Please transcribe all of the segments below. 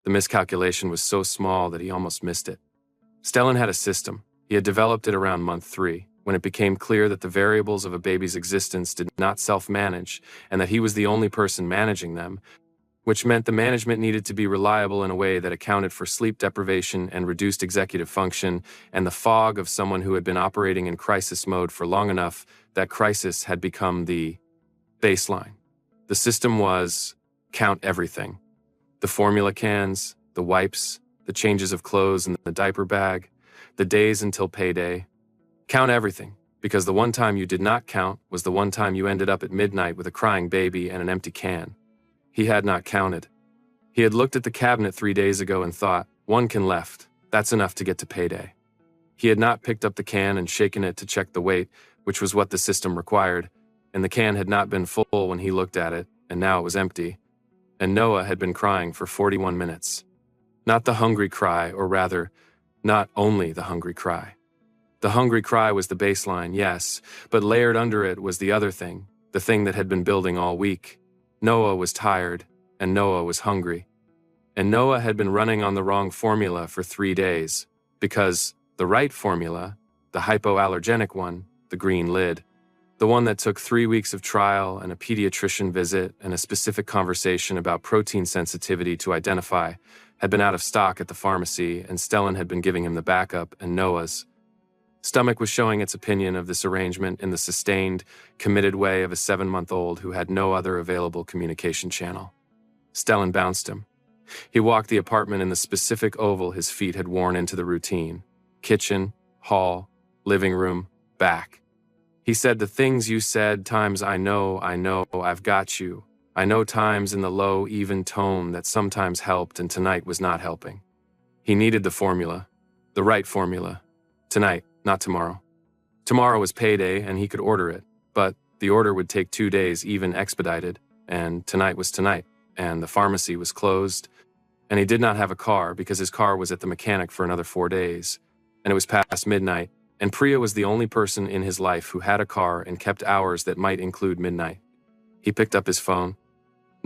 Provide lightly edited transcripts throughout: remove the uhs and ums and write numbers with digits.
The miscalculation was so small that he almost missed it. Stellan had a system. He had developed it around month 3, when it became clear that the variables of a baby's existence did not self-manage, and that he was the only person managing them, which meant the management needed to be reliable in a way that accounted for sleep deprivation and reduced executive function, and the fog of someone who had been operating in crisis mode for long enough that crisis had become the baseline. The system was count everything. The formula cans, the wipes, the changes of clothes in the diaper bag, the days until payday. Count everything, because the one time you did not count was the one time you ended up at midnight with a crying baby and an empty can. He had not counted. He had looked at the cabinet 3 days ago and thought, 1 can left, that's enough to get to payday. He had not picked up the can and shaken it to check the weight, which was what the system required, and the can had not been full when he looked at it, and now it was empty. And Noah had been crying for 41 minutes. Not the hungry cry, or rather, not only the hungry cry. The hungry cry was the baseline, yes, but layered under it was the other thing, the thing that had been building all week. Noah was tired, and Noah was hungry. And Noah had been running on the wrong formula for 3 days, because the right formula, the hypoallergenic one, the green lid, the one that took 3 weeks of trial and a pediatrician visit and a specific conversation about protein sensitivity to identify, had been out of stock at the pharmacy, and Stellan had been giving him the backup, and Noah's stomach was showing its opinion of this arrangement in the sustained, committed way of a 7-month-old who had no other available communication channel. Stellan bounced him. He walked the apartment in the specific oval his feet had worn into the routine. Kitchen, hall, living room, back. He said the things you said times I know, I've got you. I know times in the low, even tone that sometimes helped and tonight was not helping. He needed the formula. The right formula. Tonight, not tomorrow. Tomorrow was payday and he could order it, but the order would take 2 days even expedited, and tonight was tonight, and the pharmacy was closed, and he did not have a car because his car was at the mechanic for another 4 days, and it was past midnight, and Priya was the only person in his life who had a car and kept hours that might include midnight. He picked up his phone.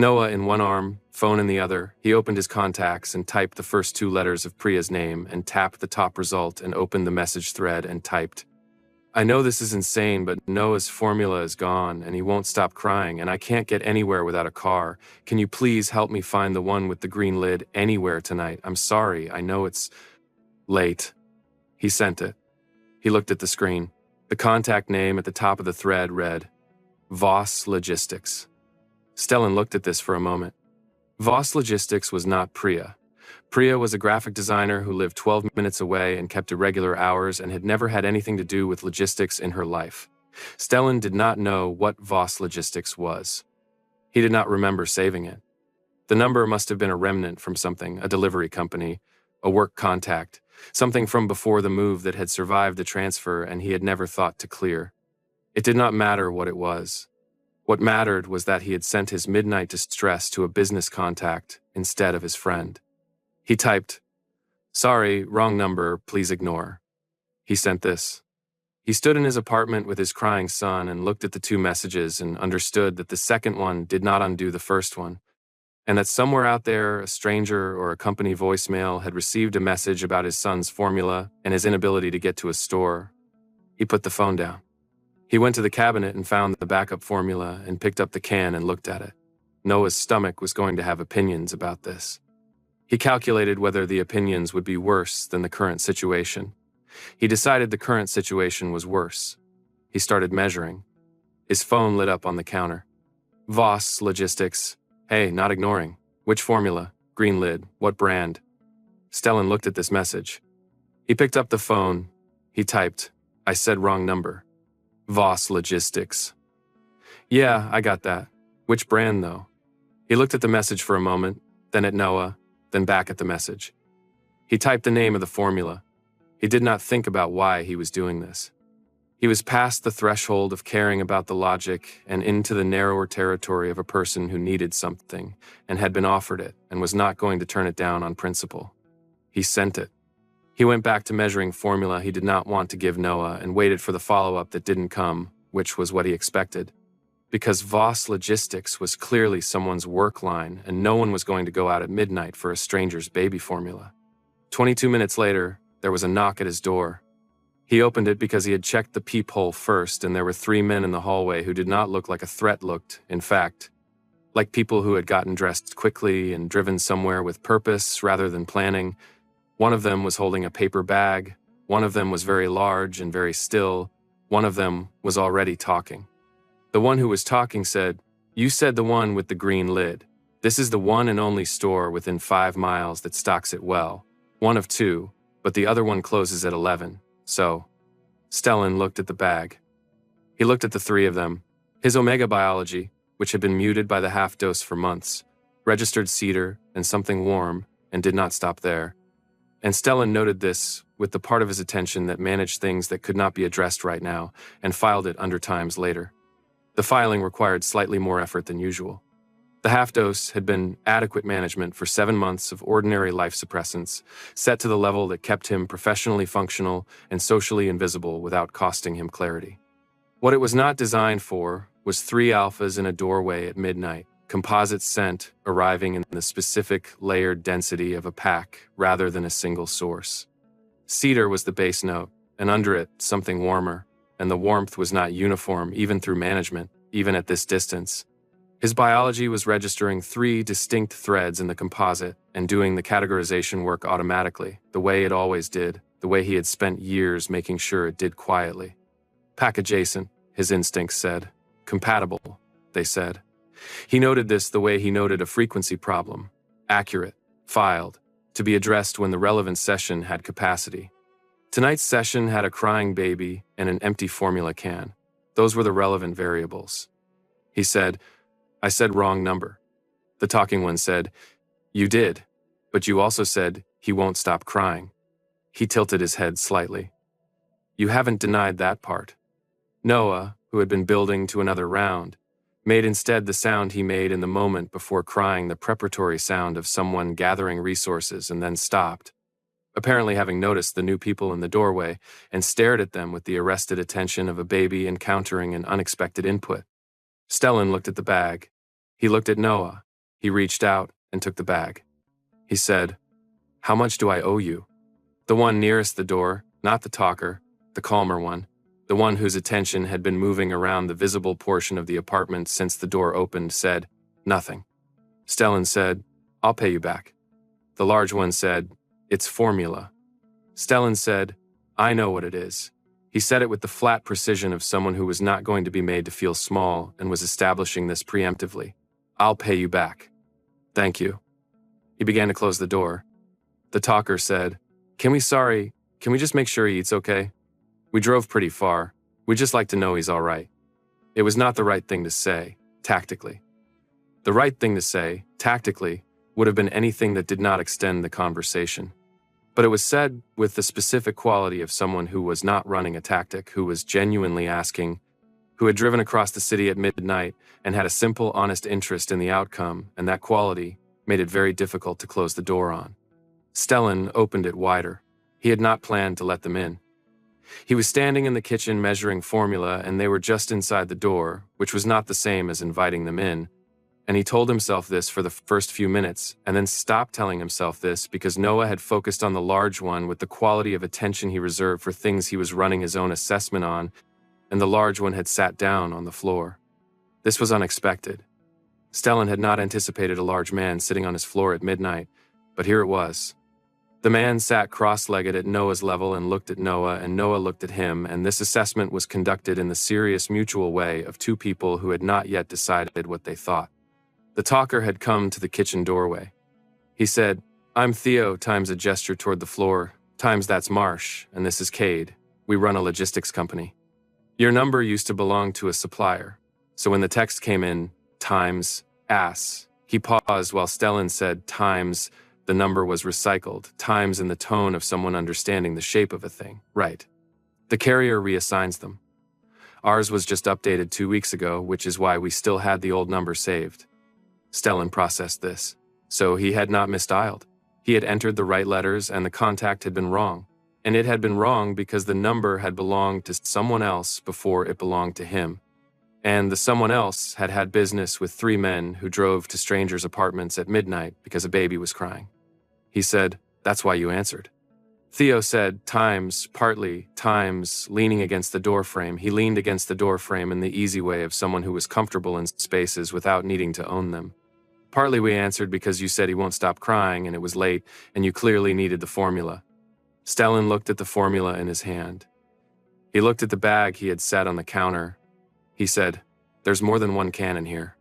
Noah in one arm, phone in the other, he opened his contacts and typed the first 2 letters of Priya's name and tapped the top result and opened the message thread and typed, I know this is insane, but Noah's formula is gone and he won't stop crying and I can't get anywhere without a car. Can you please help me find the one with the green lid anywhere tonight? I'm sorry, I know it's late. He sent it. He looked at the screen. The contact name at the top of the thread read, Voss Logistics. Stellan looked at this for a moment. Voss Logistics was not Priya. Priya was a graphic designer who lived 12 minutes away and kept irregular hours and had never had anything to do with logistics in her life. Stellan did not know what Voss Logistics was. He did not remember saving it. The number must have been a remnant from something, a delivery company, a work contact, something from before the move that had survived the transfer and he had never thought to clear. It did not matter what it was. What mattered was that he had sent his midnight distress to a business contact instead of his friend. He typed, Sorry, wrong number, please ignore. He sent this. He stood in his apartment with his crying son and looked at the 2 messages and understood that the second one did not undo the first one, and that somewhere out there, a stranger or a company voicemail had received a message about his son's formula and his inability to get to a store. He put the phone down. He went to the cabinet and found the backup formula and picked up the can and looked at it. Noah's stomach was going to have opinions about this. He calculated whether the opinions would be worse than the current situation. He decided the current situation was worse. He started measuring. His phone lit up on the counter. Voss Logistics. Hey, not ignoring. Which formula? Green lid. What brand? Stellan looked at this message. He picked up the phone. He typed, I said wrong number. Voss Logistics. Yeah, I got that. Which brand, though? He looked at the message for a moment, then at Noah, then back at the message. He typed the name of the formula. He did not think about why he was doing this. He was past the threshold of caring about the logic and into the narrower territory of a person who needed something and had been offered it and was not going to turn it down on principle. He sent it. He went back to measuring formula he did not want to give Noah and waited for the follow-up that didn't come, which was what he expected. because Voss Logistics was clearly someone's work line, and no one was going to go out at midnight for a stranger's baby formula. 22 minutes later, there was a knock at his door. He opened it because he had checked the peephole first, and there were 3 men in the hallway who did not look like a threat, looked, in fact, like people who had gotten dressed quickly and driven somewhere with purpose rather than planning. One of them was holding a paper bag, one of them was very large and very still, one of them was already talking. The one who was talking said, "You said the one with the green lid. This is the one and only store within 5 miles that stocks it well. One of 2, but the other one closes at 11, so." Stellan looked at the bag. He looked at the 3 of them. His Omega biology, which had been muted by the half-dose for months, registered cedar and something warm, and did not stop there. And Stellan noted this with the part of his attention that managed things that could not be addressed right now, and filed it under times later. The filing required slightly more effort than usual. The half-dose had been adequate management for 7 months of ordinary life suppressants, set to the level that kept him professionally functional and socially invisible without costing him clarity. What it was not designed for was 3 alphas in a doorway at midnight, composite scent arriving in the specific layered density of a pack rather than a single source. Cedar was the base note, and under it, something warmer, and the warmth was not uniform even through management, even at this distance. His biology was registering 3 distinct threads in the composite and doing the categorization work automatically, the way it always did, the way he had spent years making sure it did quietly. Pack adjacent, his instincts said. Compatible, they said. He noted this the way he noted a frequency problem. Accurate, filed, to be addressed when the relevant session had capacity. Tonight's session had a crying baby and an empty formula can. Those were the relevant variables. He said, "I said wrong number." The talking one said, "You did, but you also said he won't stop crying." He tilted his head slightly. "You haven't denied that part." Noah, who had been building to another round, made instead the sound he made in the moment before crying, the preparatory sound of someone gathering resources, and then stopped, apparently having noticed the new people in the doorway, and stared at them with the arrested attention of a baby encountering an unexpected input. Stellan looked at the bag. He looked at Noah. He reached out and took the bag. He said, "How much do I owe you?" The one nearest the door, not the talker, the calmer one, the one whose attention had been moving around the visible portion of the apartment since the door opened, said, "Nothing." Stellan said, "I'll pay you back." The large one said, "It's formula." Stellan said, "I know what it is." He said it with the flat precision of someone who was not going to be made to feel small and was establishing this preemptively. "I'll pay you back." "Thank you." He began to close the door. The talker said, Can we just make sure he eats okay? We drove pretty far. We'd just like to know he's all right." It was not the right thing to say, tactically. The right thing to say, tactically, would have been anything that did not extend the conversation. But it was said with the specific quality of someone who was not running a tactic, who was genuinely asking, who had driven across the city at midnight and had a simple, honest interest in the outcome, and that quality made it very difficult to close the door on. Stellan opened it wider. He had not planned to let them in. He was standing in the kitchen measuring formula, and they were just inside the door, which was not the same as inviting them in, and he told himself this for the first few minutes, and then stopped telling himself this because Noah had focused on the large one with the quality of attention he reserved for things he was running his own assessment on, and the large one had sat down on the floor. This was unexpected. Stellan had not anticipated a large man sitting on his floor at midnight, but here it was. The man sat cross-legged at Noah's level and looked at Noah, and Noah looked at him, and this assessment was conducted in the serious mutual way of 2 people who had not yet decided what they thought. The talker had come to the kitchen doorway. He said, "I'm Theo," times a gesture toward the floor, times that's Marsh, and this is Cade. We run a logistics company. Your number used to belong to a supplier, so when the text came in, times, ass, he paused while Stellan said, times, the number was recycled, times in the tone of someone understanding the shape of a thing, right. The carrier reassigns them. Ours was just updated 2 weeks ago, which is why we still had the old number saved. Stellan processed this. So he had not misdialed. He had entered the right letters and the contact had been wrong. And it had been wrong because the number had belonged to someone else before it belonged to him. and the someone else had had business with 3 men who drove to strangers' apartments at midnight because a baby was crying. He said, "That's why you answered." Theo said, partly, leaning against the doorframe. He leaned against the doorframe in the easy way of someone who was comfortable in spaces without needing to own them. "Partly we answered because you said he won't stop crying and it was late and you clearly needed the formula." Stellan looked at the formula in his hand. He looked at the bag he had set on the counter. He said, "There's more than 1 can in here."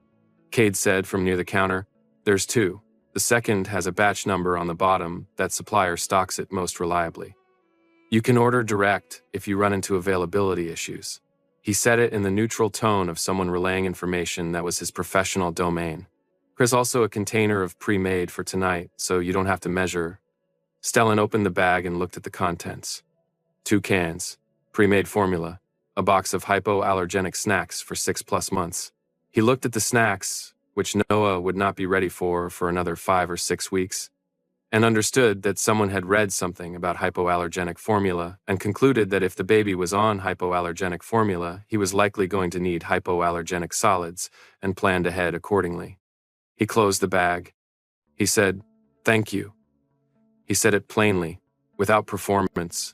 Cade said from near the counter, "There's 2. The second has a batch number on the bottom that supplier stocks it most reliably. You can order direct if you run into availability issues." He said it in the neutral tone of someone relaying information that was his professional domain. "There's also a container of pre-made for tonight, so you don't have to measure." Stellan opened the bag and looked at the contents. 2 cans, pre-made formula, a box of hypoallergenic snacks for 6+ months. He looked at the snacks, which Noah would not be ready for another 5 or 6 weeks, and understood that someone had read something about hypoallergenic formula and concluded that if the baby was on hypoallergenic formula, he was likely going to need hypoallergenic solids and planned ahead accordingly. He closed the bag. He said, "Thank you." He said it plainly, without performance.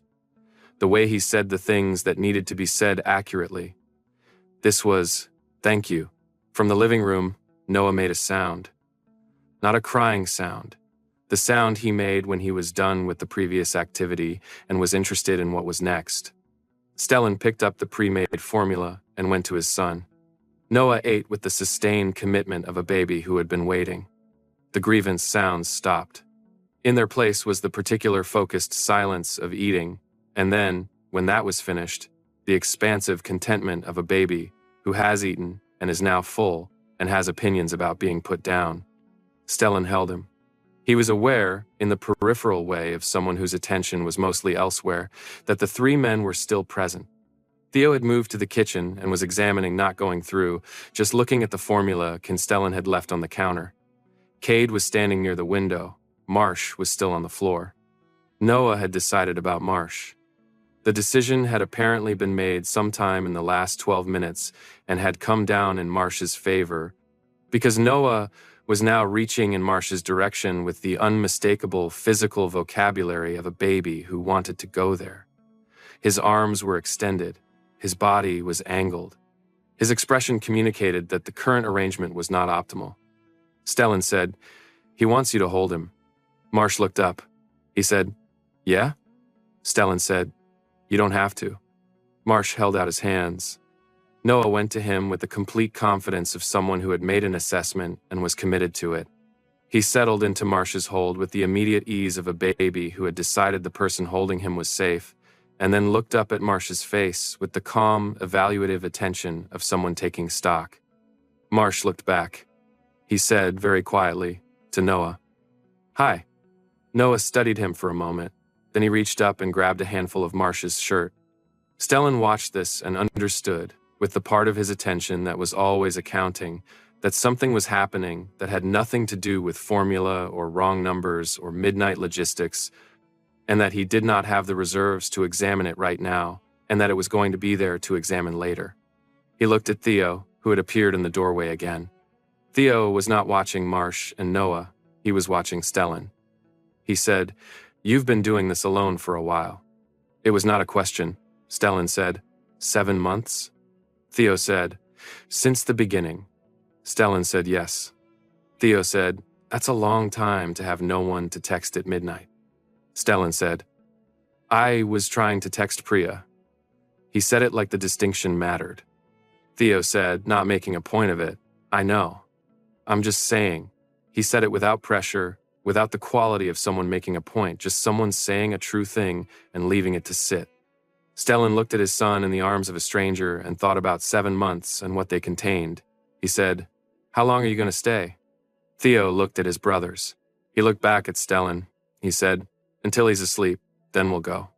The way he said the things that needed to be said accurately. This was, "Thank you." From the living room, Noah made a sound. Not a crying sound. The sound he made when he was done with the previous activity and was interested in what was next. Stellan picked up the pre-made formula and went to his son. Noah ate with the sustained commitment of a baby who had been waiting. The grievance sounds stopped. In their place was the particular focused silence of eating, and then, when that was finished, the expansive contentment of a baby who has eaten and is now full and has opinions about being put down. Stellan held him. He was aware, in the peripheral way of someone whose attention was mostly elsewhere, that the 3 men were still present. Theo had moved to the kitchen and was examining, not going through, just looking at the formula Stellan had left on the counter. Cade was standing near the window. Marsh was still on the floor. Noah had decided about Marsh. The decision had apparently been made sometime in the last 12 minutes and had come down in Marsh's favor, because Noah was now reaching in Marsh's direction with the unmistakable physical vocabulary of a baby who wanted to go there. His arms were extended. His body was angled. His expression communicated that the current arrangement was not optimal. Stellan said, "He wants you to hold him." Marsh looked up. He said, "Yeah?" Stellan said, "You don't have to." Marsh held out his hands. Noah went to him with the complete confidence of someone who had made an assessment and was committed to it. He settled into Marsh's hold with the immediate ease of a baby who had decided the person holding him was safe, and then looked up at Marsh's face with the calm, evaluative attention of someone taking stock. Marsh looked back. He said, very quietly, to Noah, "Hi." Noah studied him for a moment. Then he reached up and grabbed a handful of Marsh's shirt. Stellan watched this and understood, with the part of his attention that was always accounting, that something was happening that had nothing to do with formula or wrong numbers or midnight logistics, and that he did not have the reserves to examine it right now, and that it was going to be there to examine later. He looked at Theo, who had appeared in the doorway again. Theo was not watching Marsh and Noah, he was watching Stellan. He said, "You've been doing this alone for a while." It was not a question. Stellan said, 7 months? Theo said, "Since the beginning." Stellan said yes. Theo said, "That's a long time to have no one to text at midnight." Stellan said, "I was trying to text Priya." He said it like the distinction mattered. Theo said, not making a point of it, "I know. I'm just saying." He said it without pressure, without the quality of someone making a point, just someone saying a true thing and leaving it to sit. Stellan looked at his son in the arms of a stranger and thought about 7 months and what they contained. He said, "How long are you going to stay?" Theo looked at his brothers. He looked back at Stellan. He said, "Until he's asleep, then we'll go."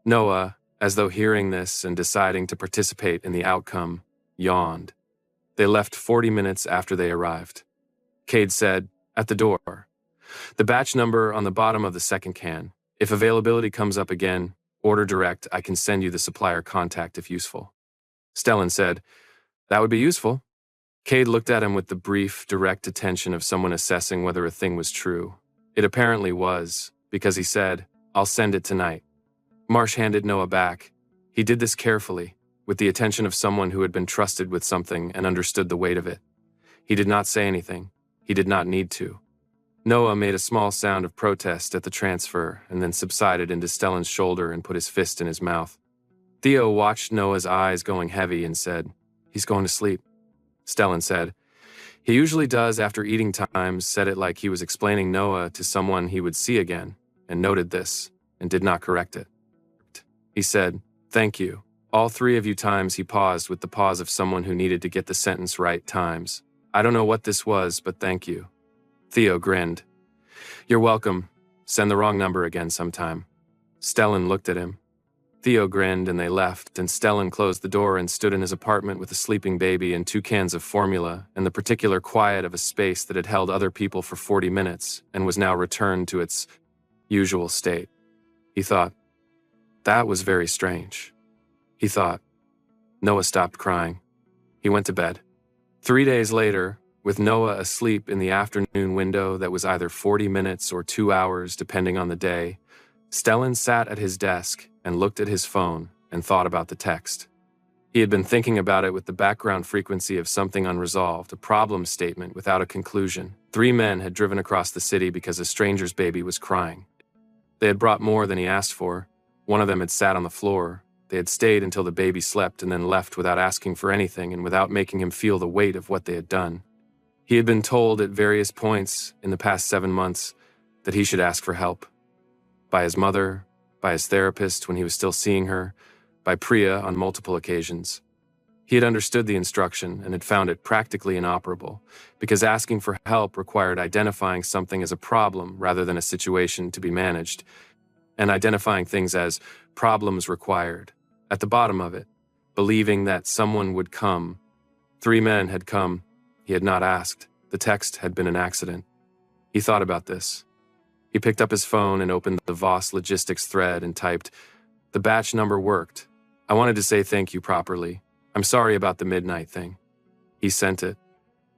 Noah, as though hearing this and deciding to participate in the outcome, yawned. They left 40 minutes after they arrived. Cade said, "At the door. The batch number on the bottom of the second can. If availability comes up again, order direct. I can send you the supplier contact if useful." Stellan said, That would be useful. Cade looked at him with the brief, direct attention of someone assessing whether a thing was true. It apparently was, because he said, I'll send it tonight. Marsh handed Noah back. He did this carefully, with the attention of someone who had been trusted with something and understood the weight of it. He did not say anything. He did not need to. Noah made a small sound of protest at the transfer and then subsided into Stellan's shoulder and put his fist in his mouth. Theo watched Noah's eyes going heavy and said, He's going to sleep. Stellan said, He usually does after eating times, said it like he was explaining Noah to someone he would see again, and noted this, and did not correct it. He said, Thank you. All three of you times he paused with the pause of someone who needed to get the sentence right times. I don't know what this was, but thank you. Theo grinned. You're welcome. Send the wrong number again sometime. Stellan looked at him. Theo grinned and they left, and Stellan closed the door and stood in his apartment with a sleeping baby and 2 cans of formula and the particular quiet of a space that had held other people for 40 minutes and was now returned to its usual state. He thought, that was very strange. He thought. Noah stopped crying. He went to bed. 3 days later, with Noah asleep in the afternoon window that was either 40 minutes or 2 hours depending on the day, Stellan sat at his desk and looked at his phone and thought about the text. He had been thinking about it with the background frequency of something unresolved, a problem statement without a conclusion. 3 men had driven across the city because a stranger's baby was crying. They had brought more than he asked for. One of them had sat on the floor. They had stayed until the baby slept and then left without asking for anything and without making him feel the weight of what they had done. He had been told at various points in the past 7 months that he should ask for help. By his mother, by his therapist when he was still seeing her, by Priya on multiple occasions. He had understood the instruction and had found it practically inoperable, because asking for help required identifying something as a problem rather than a situation to be managed, and identifying things as problems required. At the bottom of it, believing that someone would come. 3 men had come. He had not asked. The text had been an accident. He thought about this. He picked up his phone and opened the Voss logistics thread and typed, The batch number worked. I wanted to say thank you properly. I'm sorry about the midnight thing. He sent it.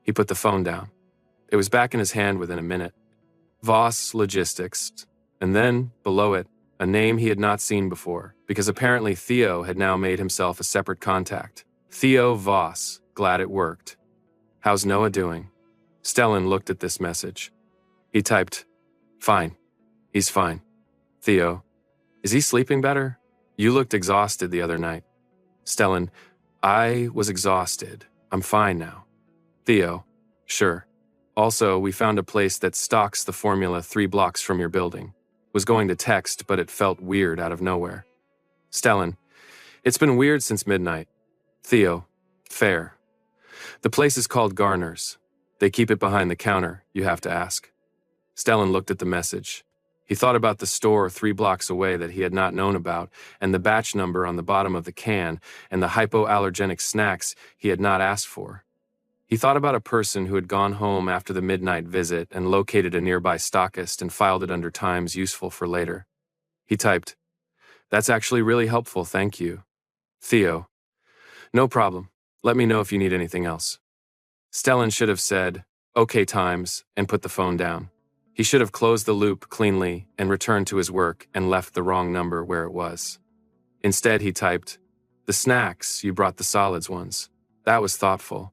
He put the phone down. It was back in his hand within a minute. Voss Logistics. And then, below it, a name he had not seen before, because apparently Theo had now made himself a separate contact. Theo Voss. Glad it worked. How's Noah doing? Stellan looked at this message. He typed, Fine. He's fine. Theo, is he sleeping better? You looked exhausted the other night. Stellan, I was exhausted. I'm fine now. Theo, sure. Also, we found a place that stocks the formula 3 blocks from your building. Was going to text, but it felt weird out of nowhere. Stellan, it's been weird since midnight. Theo, fair. The place is called Garner's. They keep it behind the counter, you have to ask. Stellan looked at the message. He thought about the store 3 blocks away that he had not known about, and the batch number on the bottom of the can, and the hypoallergenic snacks he had not asked for. He thought about a person who had gone home after the midnight visit and located a nearby stockist and filed it under times useful for later. He typed, That's actually really helpful, thank you. Theo, no problem. Let me know if you need anything else. Stellan should have said, Okay times, and put the phone down. He should have closed the loop cleanly and returned to his work and left the wrong number where it was. Instead, he typed, The snacks, you brought the solids ones. That was thoughtful.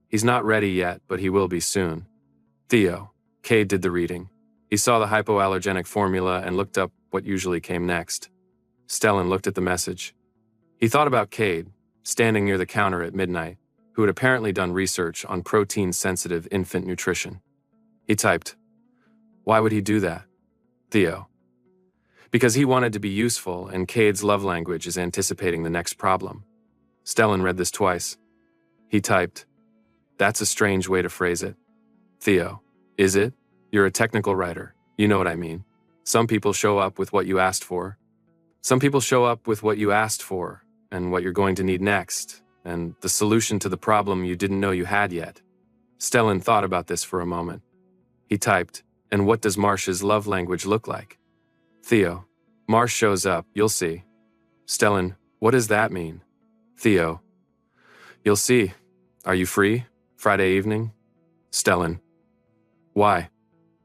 He's not ready yet, but he will be soon. Theo. Cade did the reading. He saw the hypoallergenic formula and looked up what usually came next. Stellan looked at the message. He thought about Cade, standing near the counter at midnight, who had apparently done research on protein-sensitive infant nutrition. He typed, Why would he do that? Theo. Because he wanted to be useful, and Cade's love language is anticipating the next problem. Stellan read this twice. He typed, That's a strange way to phrase it. Theo. Is it? You're a technical writer. You know what I mean. Some people show up with what you asked for. Some people show up with what you asked for, and what you're going to need next, and the solution to the problem you didn't know you had yet. Stellan thought about this for a moment. He typed, And what does Marsh's love language look like? Theo. Marsh shows up, you'll see. Stellan, what does that mean? Theo. You'll see. Are you free? Friday evening? Stellan. Why?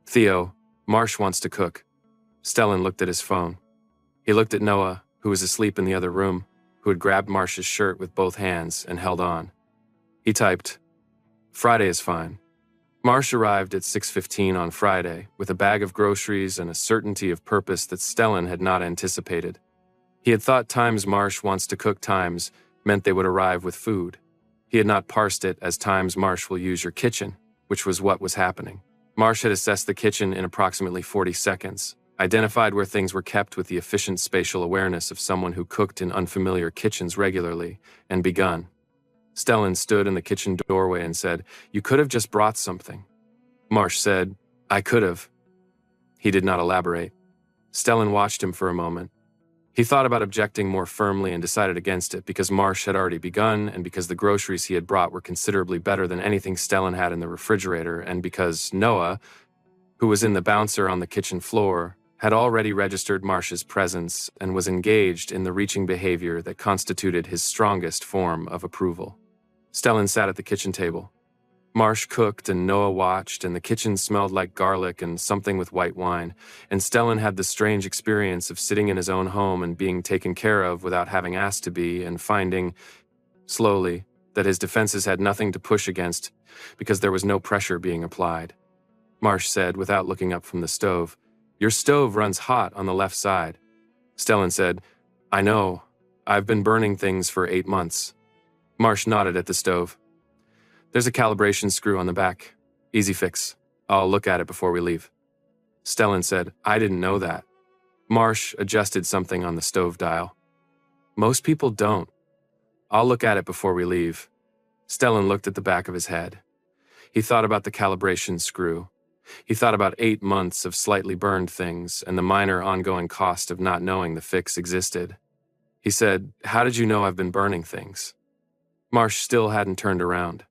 Theo, Marsh wants to cook. Stellan looked at his phone. He looked at Noah, who was asleep in the other room, who had grabbed Marsh's shirt with both hands and held on. He typed, Friday is fine. Marsh arrived at 6:15 on Friday with a bag of groceries and a certainty of purpose that Stellan had not anticipated. He had thought times Marsh wants to cook times meant they would arrive with food. He had not parsed it as times Marsh will use your kitchen, which was what was happening. Marsh had assessed the kitchen in approximately 40 seconds, identified where things were kept with the efficient spatial awareness of someone who cooked in unfamiliar kitchens regularly, and begun. Stellan stood in the kitchen doorway and said, You could have just brought something. Marsh said, I could have. He did not elaborate. Stellan watched him for a moment. He thought about objecting more firmly and decided against it because Marsh had already begun and because the groceries he had brought were considerably better than anything Stellan had in the refrigerator and because Noah, who was in the bouncer on the kitchen floor, had already registered Marsh's presence and was engaged in the reaching behavior that constituted his strongest form of approval. Stellan sat at the kitchen table. Marsh cooked and Noah watched, and the kitchen smelled like garlic and something with white wine, and Stellan had the strange experience of sitting in his own home and being taken care of without having asked to be, and finding, slowly, that his defenses had nothing to push against because there was no pressure being applied. Marsh said, without looking up from the stove, Your stove runs hot on the left side. Stellan said, I know. I've been burning things for 8 months. Marsh nodded at the stove. There's a calibration screw on the back. Easy fix. I'll look at it before we leave. Stellan said, I didn't know that. Marsh adjusted something on the stove dial. Most people don't. I'll look at it before we leave. Stellan looked at the back of his head. He thought about the calibration screw. He thought about 8 months of slightly burned things and the minor ongoing cost of not knowing the fix existed. He said, How did you know I've been burning things? Marsh still hadn't turned around.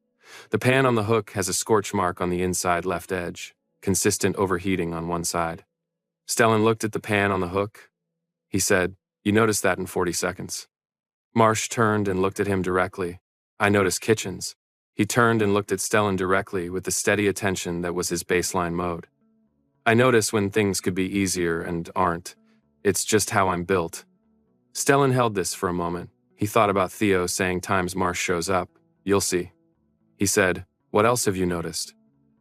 The pan on the hook has a scorch mark on the inside left edge, consistent overheating on one side. Stellan looked at the pan on the hook. He said, You noticed that in 40 seconds. Marsh turned and looked at him directly. I noticed kitchens. He turned and looked at Stellan directly with the steady attention that was his baseline mode. I notice when things could be easier and aren't. It's just how I'm built. Stellan held this for a moment. He thought about Theo saying times Marsh shows up. You'll see. He said, What else have you noticed?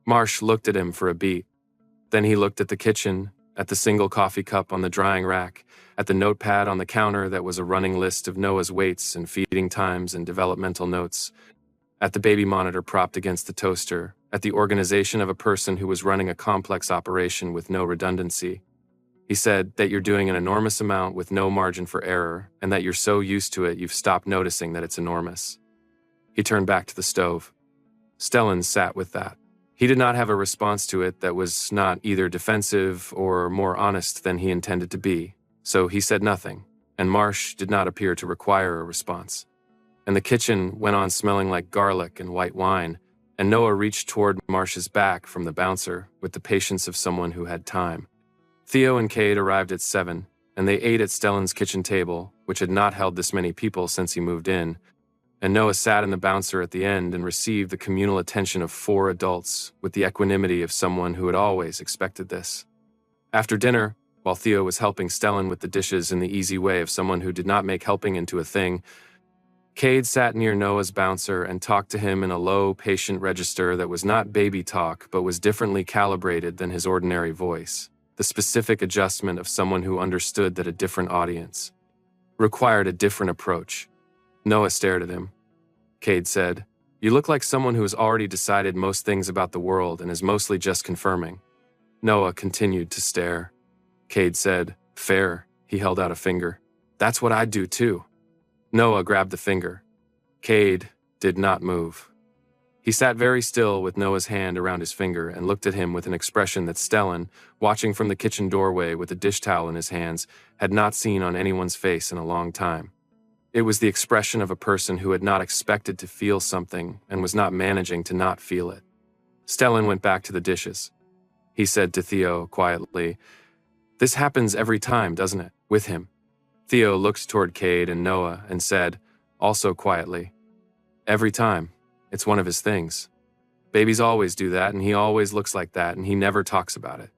Marsh looked at him for a beat. Then he looked at the kitchen, at the single coffee cup on the drying rack, at the notepad on the counter that was a running list of Noah's weights and feeding times and developmental notes, at the baby monitor propped against the toaster, at the organization of a person who was running a complex operation with no redundancy. He said that you're doing an enormous amount with no margin for error, and that you're so used to it you've stopped noticing that it's enormous. He turned back to the stove. Stellan sat with that. He did not have a response to it that was not either defensive or more honest than he intended to be, so he said nothing, and Marsh did not appear to require a response. And the kitchen went on smelling like garlic and white wine, and Noah reached toward Marsh's back from the bouncer with the patience of someone who had time. Theo and Cade arrived at 7, and they ate at Stellan's kitchen table, which had not held this many people since he moved in, and Noah sat in the bouncer at the end and received the communal attention of 4 adults with the equanimity of someone who had always expected this. After dinner, while Theo was helping Stellan with the dishes in the easy way of someone who did not make helping into a thing, Cade sat near Noah's bouncer and talked to him in a low, patient register that was not baby talk but was differently calibrated than his ordinary voice, the specific adjustment of someone who understood that a different audience required a different approach. Noah stared at him. Cade said, You look like someone who has already decided most things about the world and is mostly just confirming. Noah continued to stare. Cade said, Fair. He held out a finger. That's what I'd do too. Noah grabbed the finger. Cade did not move. He sat very still with Noah's hand around his finger and looked at him with an expression that Stellan, watching from the kitchen doorway with a dish towel in his hands, had not seen on anyone's face in a long time. It was the expression of a person who had not expected to feel something and was not managing to not feel it. Stellan went back to the dishes. He said to Theo quietly, This happens every time, doesn't it, with him? Theo looked toward Cade and Noah and said, also quietly, Every time. It's one of his things. Babies always do that, and he always looks like that, and he never talks about it.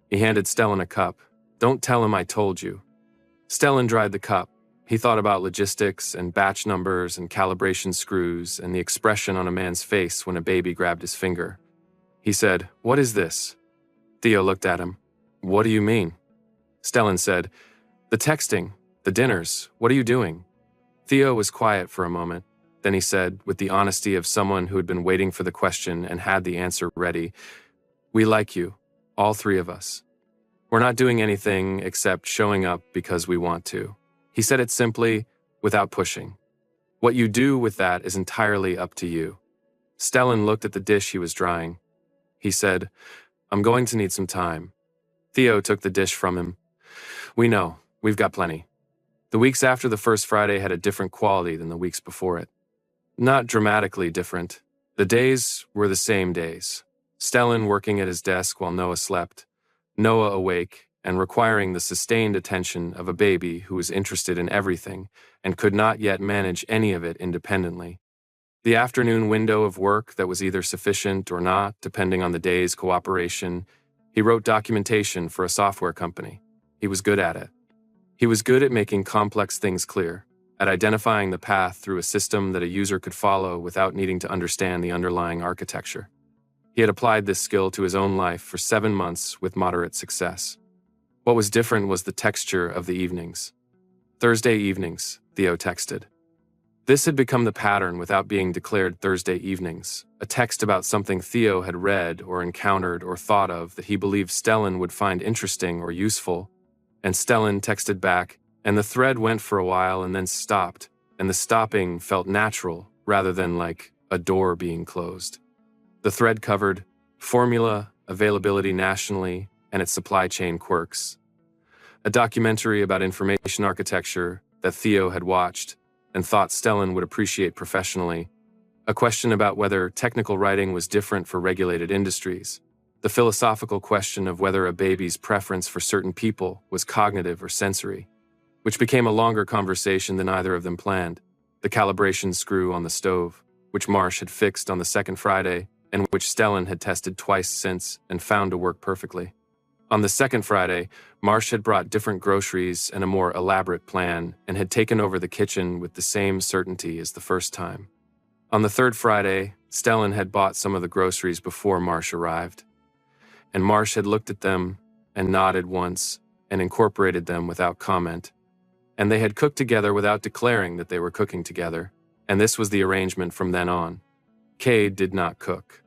He handed Stellan a cup. Don't tell him I told you. Stellan dried the cup. He thought about logistics and batch numbers and calibration screws and the expression on a man's face when a baby grabbed his finger. He said, "What is this?" Theo looked at him. "What do you mean?" Stellan said, "The texting, the dinners, what are you doing?" Theo was quiet for a moment. Then he said, with the honesty of someone who had been waiting for the question and had the answer ready, "We like you, all three of us. We're not doing anything except showing up because we want to." He said it simply, without pushing. "What you do with that is entirely up to you." Stellan looked at the dish he was drying. He said, "I'm going to need some time." Theo took the dish from him. "We know, we've got plenty." The weeks after the first Friday had a different quality than the weeks before it. Not dramatically different. The days were the same days. Stellan working at his desk while Noah slept. Noah awake and requiring the sustained attention of a baby who was interested in everything and could not yet manage any of it independently. The afternoon window of work that was either sufficient or not, depending on the day's cooperation. He wrote documentation for a software company. He was good at it. He was good at making complex things clear, at identifying the path through a system that a user could follow without needing to understand the underlying architecture. He had applied this skill to his own life for 7 months with moderate success. What was different was the texture of the evenings. Thursday evenings, Theo texted. This had become the pattern without being declared Thursday evenings, a text about something Theo had read or encountered or thought of that he believed Stellan would find interesting or useful, and Stellan texted back, and the thread went for a while and then stopped, and the stopping felt natural rather than like a door being closed. The thread covered formula, availability nationally, and its supply chain quirks. A documentary about information architecture that Theo had watched and thought Stellan would appreciate professionally. A question about whether technical writing was different for regulated industries. The philosophical question of whether a baby's preference for certain people was cognitive or sensory, which became a longer conversation than either of them planned. The calibration screw on the stove, which Marsh had fixed on the second Friday, and which Stellan had tested twice since and found to work perfectly. On the second Friday, Marsh had brought different groceries and a more elaborate plan and had taken over the kitchen with the same certainty as the first time. On the third Friday, Stellan had bought some of the groceries before Marsh arrived, and Marsh had looked at them and nodded once and incorporated them without comment. And they had cooked together without declaring that they were cooking together, and this was the arrangement from then on. Cade did not cook.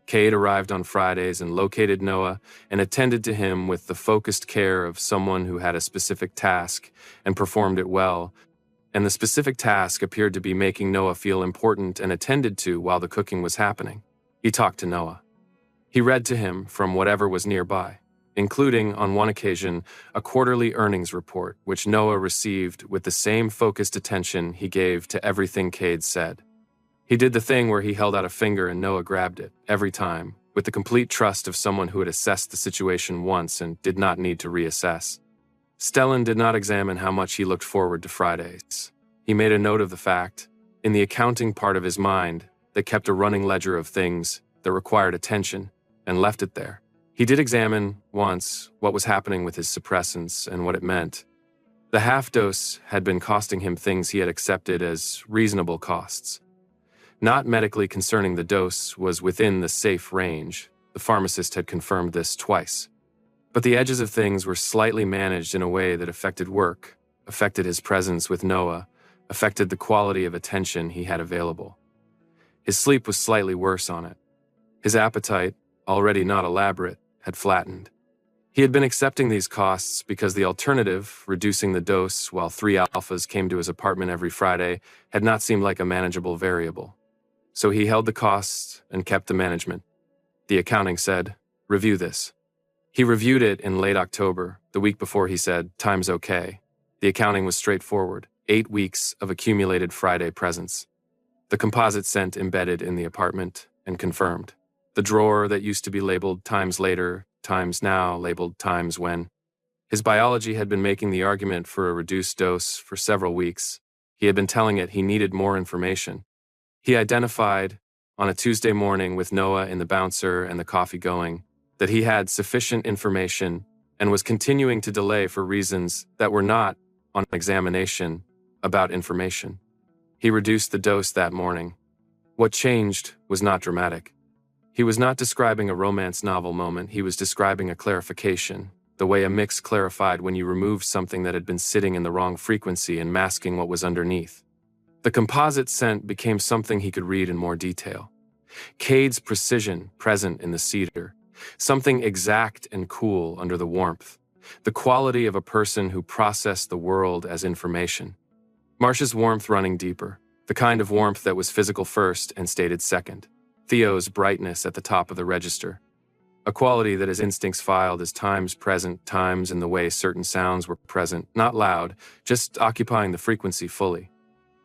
Cade arrived on Fridays and located Noah and attended to him with the focused care of someone who had a specific task and performed it well, and the specific task appeared to be making Noah feel important and attended to while the cooking was happening. He talked to Noah. He read to him from whatever was nearby, including, on one occasion, a quarterly earnings report, which Noah received with the same focused attention he gave to everything Cade said. He did the thing where he held out a finger and Noah grabbed it, every time, with the complete trust of someone who had assessed the situation once and did not need to reassess. Stellan did not examine how much he looked forward to Fridays. He made a note of the fact, in the accounting part of his mind, that kept a running ledger of things that required attention, and left it there. He did examine, once, what was happening with his suppressants and what it meant. The half-dose had been costing him things he had accepted as reasonable costs. Not medically concerning the dose was within the safe range. The pharmacist had confirmed this twice. But the edges of things were slightly managed in a way that affected work, affected his presence with Noah, affected the quality of attention he had available. His sleep was slightly worse on it. His appetite, already not elaborate, had flattened. He had been accepting these costs because the alternative, reducing the dose while 3 alphas came to his apartment every Friday, had not seemed like a manageable variable. So he held the costs and kept the management. The accounting said, "Review this." He reviewed it in late October, the week before he said, "Time's okay." The accounting was straightforward, 8 weeks of accumulated Friday presents. The composite scent embedded in the apartment and confirmed. The drawer that used to be labeled times later, times now labeled times when. His biology had been making the argument for a reduced dose for several weeks. He had been telling it he needed more information. He identified, on a Tuesday morning with Noah in the bouncer and the coffee going, that he had sufficient information and was continuing to delay for reasons that were not, on examination, about information. He reduced the dose that morning. What changed was not dramatic. He was not describing a romance novel moment, he was describing a clarification, the way a mix clarified when you removed something that had been sitting in the wrong frequency and masking what was underneath. The composite scent became something he could read in more detail. Cade's precision present in the cedar, something exact and cool under the warmth, the quality of a person who processed the world as information. Marsh's warmth running deeper, the kind of warmth that was physical first and stated second. Theo's brightness at the top of the register. A quality that his instincts filed as times present, times in the way certain sounds were present, not loud, just occupying the frequency fully.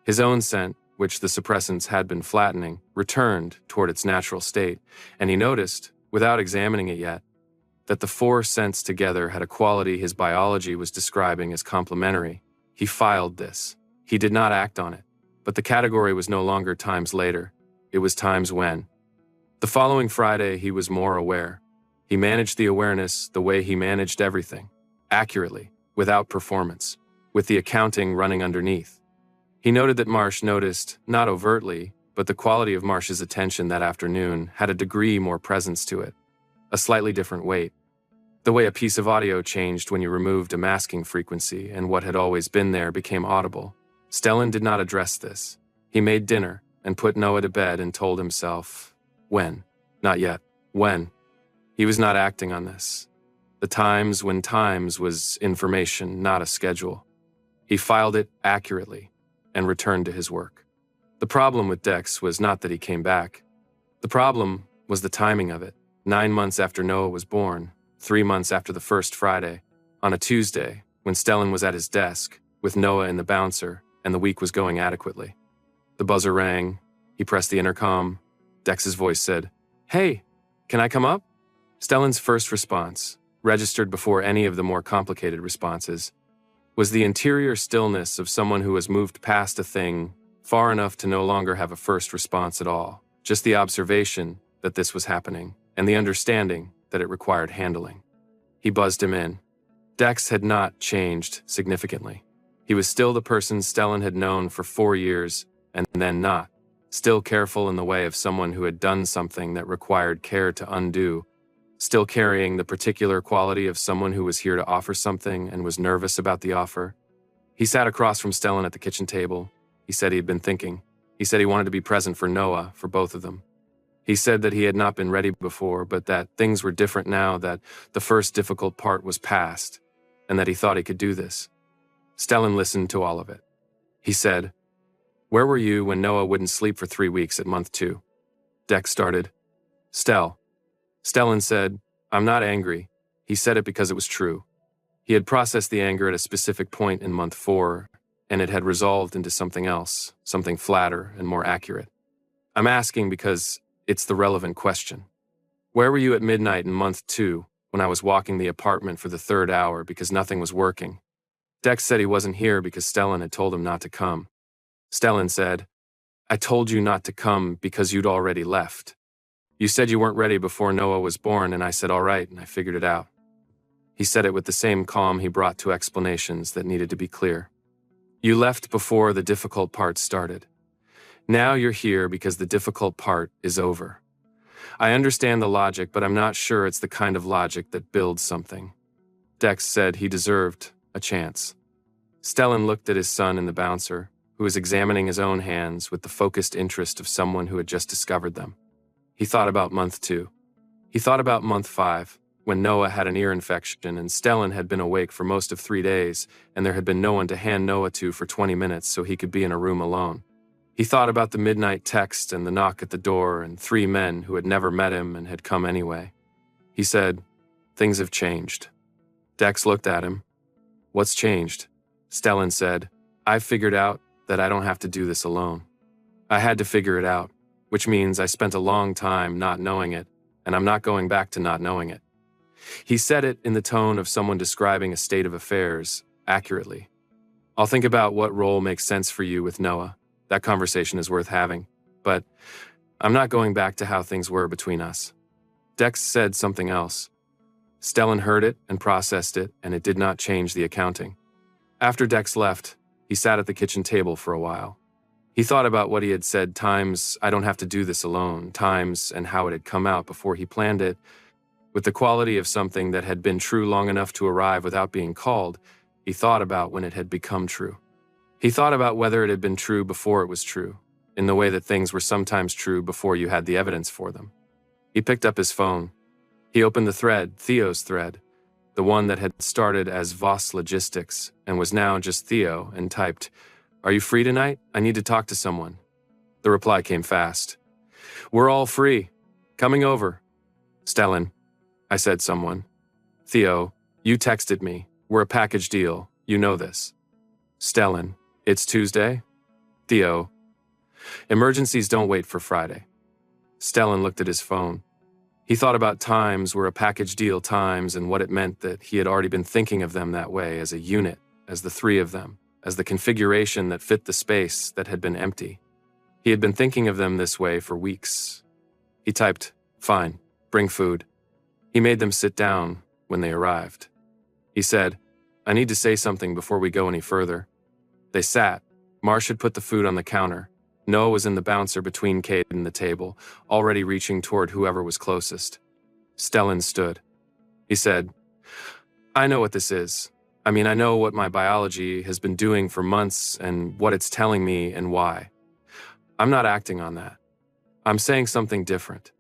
His own scent, which the suppressants had been flattening, returned toward its natural state, and he noticed, without examining it yet, that the four scents together had a quality his biology was describing as complementary. He filed this. He did not act on it, but the category was no longer times later. It was times when. The following Friday, he was more aware. He managed the awareness the way he managed everything, accurately, without performance, with the accounting running underneath. He noted that Marsh noticed, not overtly, but the quality of Marsh's attention that afternoon had a degree more presence to it, a slightly different weight. The way a piece of audio changed when you removed a masking frequency and what had always been there became audible. Stellan did not address this. He made dinner and put Noah to bed and told himself, when? Not yet. When? He was not acting on this. The times when times was information, not a schedule. He filed it accurately and returned to his work. The problem with Dex was not that he came back. The problem was the timing of it. 9 months after Noah was born, 3 months after the first Friday, on a Tuesday, when Stellan was at his desk, with Noah in the bouncer, and the week was going adequately. The buzzer rang. He pressed the intercom. Dex's voice said, "Hey, can I come up?" Stellan's first response, registered before any of the more complicated responses, was the interior stillness of someone who has moved past a thing far enough to no longer have a first response at all, just the observation that this was happening, and the understanding that it required handling. He buzzed him in. Dex had not changed significantly. He was still the person Stellan had known for 4 years, and then not. Still careful in the way of someone who had done something that required care to undo, still carrying the particular quality of someone who was here to offer something and was nervous about the offer. He sat across from Stellan at the kitchen table. He said he had been thinking. He said he wanted to be present for Noah, for both of them. He said that he had not been ready before, but that things were different now, that the first difficult part was past, and that he thought he could do this. Stellan listened to all of it. He said, "Where were you when Noah wouldn't sleep for 3 weeks at month 2? Dex started. Stellan said, "I'm not angry." He said it because it was true. He had processed the anger at a specific point in month 4, and it had resolved into something else, something flatter and more accurate. I'm asking because it's the relevant question. Where were you at midnight in month 2 when I was walking the apartment for the 3rd hour because nothing was working? Dex said he wasn't here because Stellan had told him not to come. Stellan said, "I told you not to come because you'd already left. You said you weren't ready before Noah was born, and I said all right, and I figured it out." He said it with the same calm he brought to explanations that needed to be clear. "You left before the difficult part started. Now you're here because the difficult part is over. I understand the logic, but I'm not sure it's the kind of logic that builds something." Dex said he deserved a chance. Stellan looked at his son in the bouncer, who was examining his own hands with the focused interest of someone who had just discovered them. He thought about month 2. He thought about month 5, when Noah had an ear infection and Stellan had been awake for most of 3 days, and there had been no one to hand Noah to for 20 minutes so he could be in a room alone. He thought about the midnight text and the knock at the door and 3 men who had never met him and had come anyway. He said, "Things have changed." Dex looked at him. "What's changed?" Stellan said, "I've figured out that I don't have to do this alone. I had to figure it out, which means I spent a long time not knowing it, and I'm not going back to not knowing it." He said it in the tone of someone describing a state of affairs accurately. "I'll think about what role makes sense for you with Noah. That conversation is worth having. But I'm not going back to how things were between us. Dex said something else. Stellan heard it and processed it, and it did not change the accounting. After Dex left, he sat at the kitchen table for a while. He thought about what he had said times, I don't have to do this alone, times, and how it had come out before he planned it. With the quality of something that had been true long enough to arrive without being called, he thought about when it had become true. He thought about whether it had been true before it was true, in the way that things were sometimes true before you had the evidence for them. He picked up his phone. He opened the thread, Theo's thread, the one that had started as Voss Logistics and was now just Theo, and typed, "Are you free tonight? I need to talk to someone." The reply came fast. "We're all free. Coming over." "Stellan," I said someone. "Theo, you texted me. We're a package deal. You know this." Stellan, "It's Tuesday?" Theo, "Emergencies don't wait for Friday." Stellan looked at his phone. He thought about times were a package deal times and what it meant that he had already been thinking of them that way as a unit, as the three of them, as the configuration that fit the space that had been empty. He had been thinking of them this way for weeks. He typed, "Fine, bring food." He made them sit down when they arrived. He said, "I need to say something before we go any further." They sat. Marsh had put the food on the counter. Noah was in the bouncer between Cade and the table, already reaching toward whoever was closest. Stellan stood. He said, "I know what this is. I know what my biology has been doing for months and what it's telling me and why. I'm not acting on that. I'm saying something different."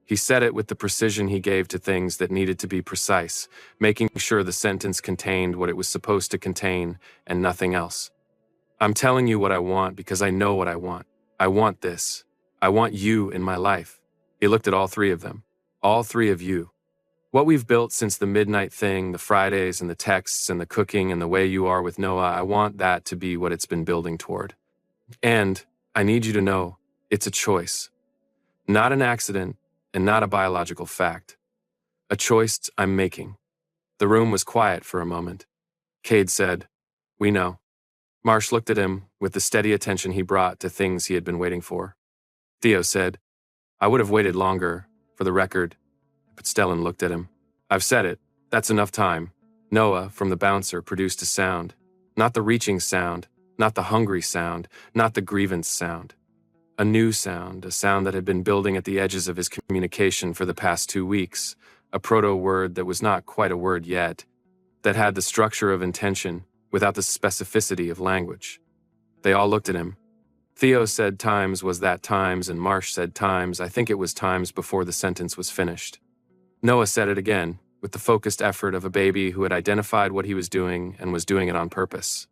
He said it with the precision he gave to things that needed to be precise, making sure the sentence contained what it was supposed to contain and nothing else. "I'm telling you what I want because I know what I want. I want this. I want you in my life." He looked at all three of them. All three of you. What we've built since the midnight thing, the Fridays and the texts and the cooking and the way you are with Noah, I want that to be what it's been building toward. And I need you to know, it's a choice. Not an accident and not a biological fact. A choice I'm making. The room was quiet for a moment. Cade said, "We know." Marsh looked at him with the steady attention he brought to things he had been waiting for. Theo said, "I would have waited longer, for the record." But Stellan looked at him. "I've said it. That's enough time." Noah, from the bouncer, produced a sound. Not the reaching sound, not the hungry sound, not the grievance sound. A new sound, a sound that had been building at the edges of his communication for the past 2 weeks, a proto-word that was not quite a word yet, that had the structure of intention, without the specificity of language. They all looked at him. Theo said times was that times, and Marsh said times. I think it was times before the sentence was finished. Noah said it again, with the focused effort of a baby who had identified what he was doing and was doing it on purpose.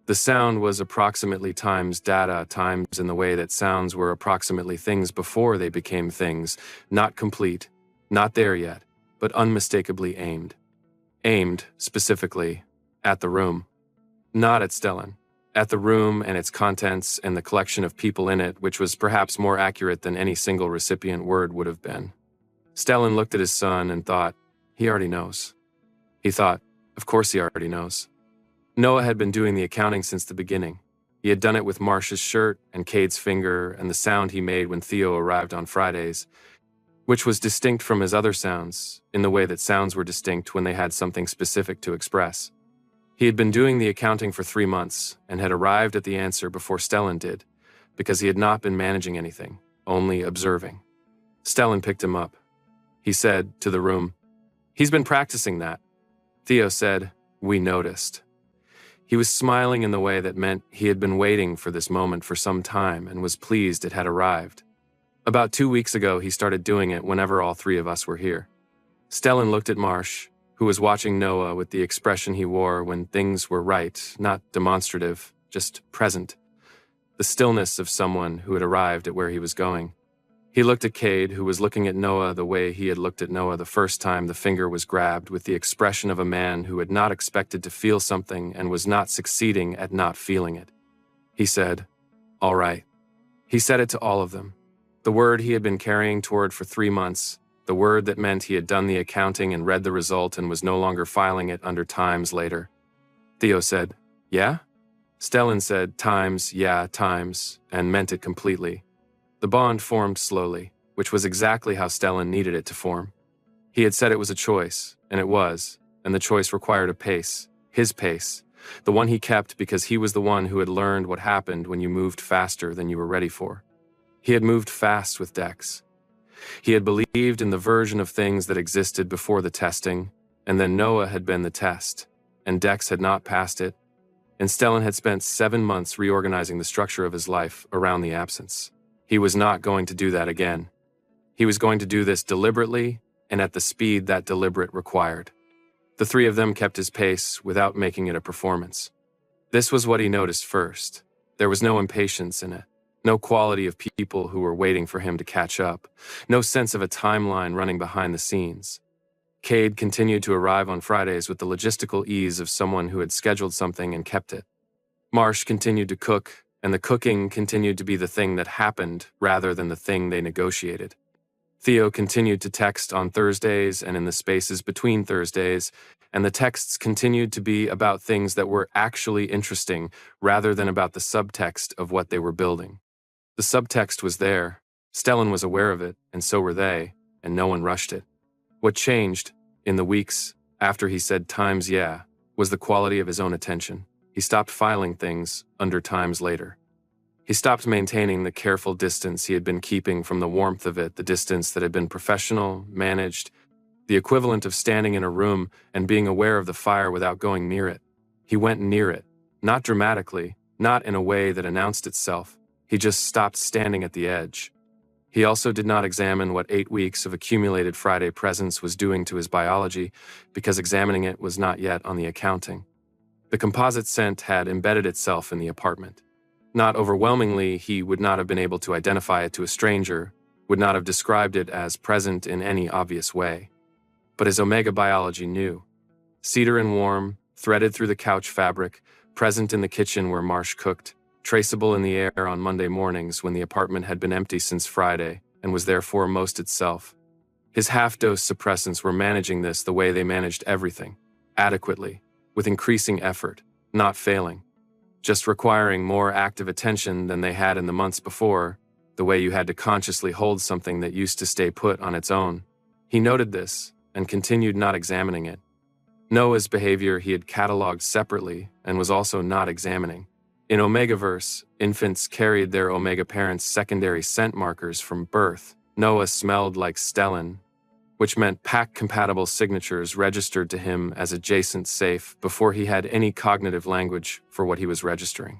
The sound was approximately times data, times in the way that sounds were approximately things before they became things, not complete, not there yet, but unmistakably aimed. Aimed, specifically, at the room. Not at Stellan. At the room and its contents and the collection of people in it, which was perhaps more accurate than any single recipient word would have been. Stellan looked at his son and thought, he already knows. He thought, of course he already knows. Noah had been doing the accounting since the beginning. He had done it with Marsh's shirt and Cade's finger and the sound he made when Theo arrived on Fridays, which was distinct from his other sounds, in the way that sounds were distinct when they had something specific to express. He had been doing the accounting for 3 months and had arrived at the answer before Stellan did, because he had not been managing anything, only observing. Stellan picked him up. He said, to the room, "He's been practicing that." Theo said, "We noticed." He was smiling in the way that meant he had been waiting for this moment for some time and was pleased it had arrived. About 2 weeks ago, he started doing it whenever all three of us were here. Stellan looked at Marsh, who was watching Noah with the expression he wore when things were right, not demonstrative, just present. The stillness of someone who had arrived at where he was going. He looked at Cade, who was looking at Noah the way he had looked at Noah the first time the finger was grabbed, with the expression of a man who had not expected to feel something and was not succeeding at not feeling it. He said, "All right." He said it to all of them. The word he had been carrying toward for 3 months, the word that meant he had done the accounting and read the result and was no longer filing it under times later. Theo said, "Yeah?" Stellan said times, yeah, times, and meant it completely. The bond formed slowly, which was exactly how Stellan needed it to form. He had said it was a choice, and it was, and the choice required a pace, his pace, the one he kept because he was the one who had learned what happened when you moved faster than you were ready for. He had moved fast with Dex. He had believed in the version of things that existed before the testing, and then Noah had been the test, and Dex had not passed it, and Stellan had spent 7 months reorganizing the structure of his life around the absence. He was not going to do that again. He was going to do this deliberately and at the speed that deliberate required. The three of them kept his pace without making it a performance. This was what he noticed first. There was no impatience in it, no quality of people who were waiting for him to catch up, no sense of a timeline running behind the scenes. Cade continued to arrive on Fridays with the logistical ease of someone who had scheduled something and kept it. Marsh continued to cook, and the cooking continued to be the thing that happened rather than the thing they negotiated. Theo continued to text on Thursdays and in the spaces between Thursdays, and the texts continued to be about things that were actually interesting rather than about the subtext of what they were building. The subtext was there, Stellan was aware of it, and so were they, and no one rushed it. What changed, in the weeks after he said times yeah, was the quality of his own attention. He stopped filing things under times later. He stopped maintaining the careful distance he had been keeping from the warmth of it, the distance that had been professional, managed, the equivalent of standing in a room and being aware of the fire without going near it. He went near it, not dramatically, not in a way that announced itself. He just stopped standing at the edge. He also did not examine what 8 weeks of accumulated Friday presence was doing to his biology, because examining it was not yet on the accounting. The composite scent had embedded itself in the apartment. Not overwhelmingly, he would not have been able to identify it to a stranger, would not have described it as present in any obvious way. But his omega biology knew. Cedar and warm, threaded through the couch fabric, present in the kitchen where Marsh cooked, traceable in the air on Monday mornings when the apartment had been empty since Friday and was therefore most itself. His half-dose suppressants were managing this the way they managed everything, adequately, with increasing effort, not failing. Just requiring more active attention than they had in the months before, the way you had to consciously hold something that used to stay put on its own. He noted this and continued not examining it. Noah's behavior he had cataloged separately and was also not examining. In Omegaverse, infants carried their Omega parents' secondary scent markers from birth. Noah smelled like Stellan, which meant pack-compatible signatures registered to him as adjacent safe before he had any cognitive language for what he was registering.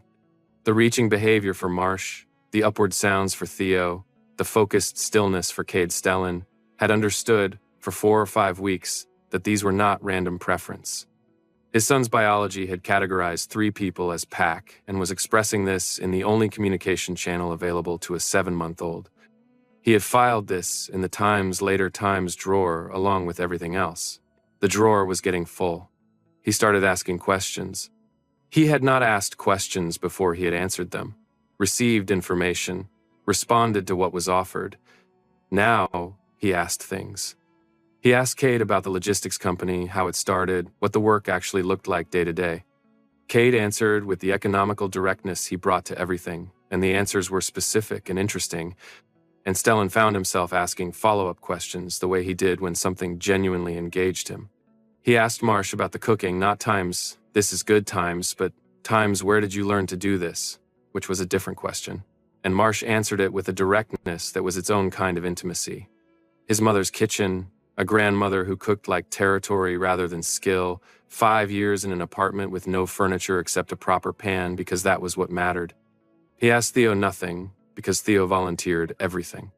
The reaching behavior for Marsh, the upward sounds for Theo, the focused stillness for Cade Stellan, had understood, for 4 or 5 weeks, that these were not random preference. His son's biology had categorized 3 people as pack and was expressing this in the only communication channel available to a 7-month-old. He had filed this in the Later Times drawer along with everything else. The drawer was getting full. He started asking questions. He had not asked questions before he had answered them, received information, responded to what was offered. Now, he asked things. He asked Cade about the logistics company, how it started, what the work actually looked like day to day. Cade answered with the economical directness he brought to everything, and the answers were specific and interesting, and Stellan found himself asking follow-up questions the way he did when something genuinely engaged him. He asked Marsh about the cooking, not times, this is good times, but times, where did you learn to do this, which was a different question. And Marsh answered it with a directness that was its own kind of intimacy. His mother's kitchen, a grandmother who cooked like territory rather than skill, 5 years in an apartment with no furniture except a proper pan because that was what mattered. He asked Theo nothing, because Theo volunteered everything.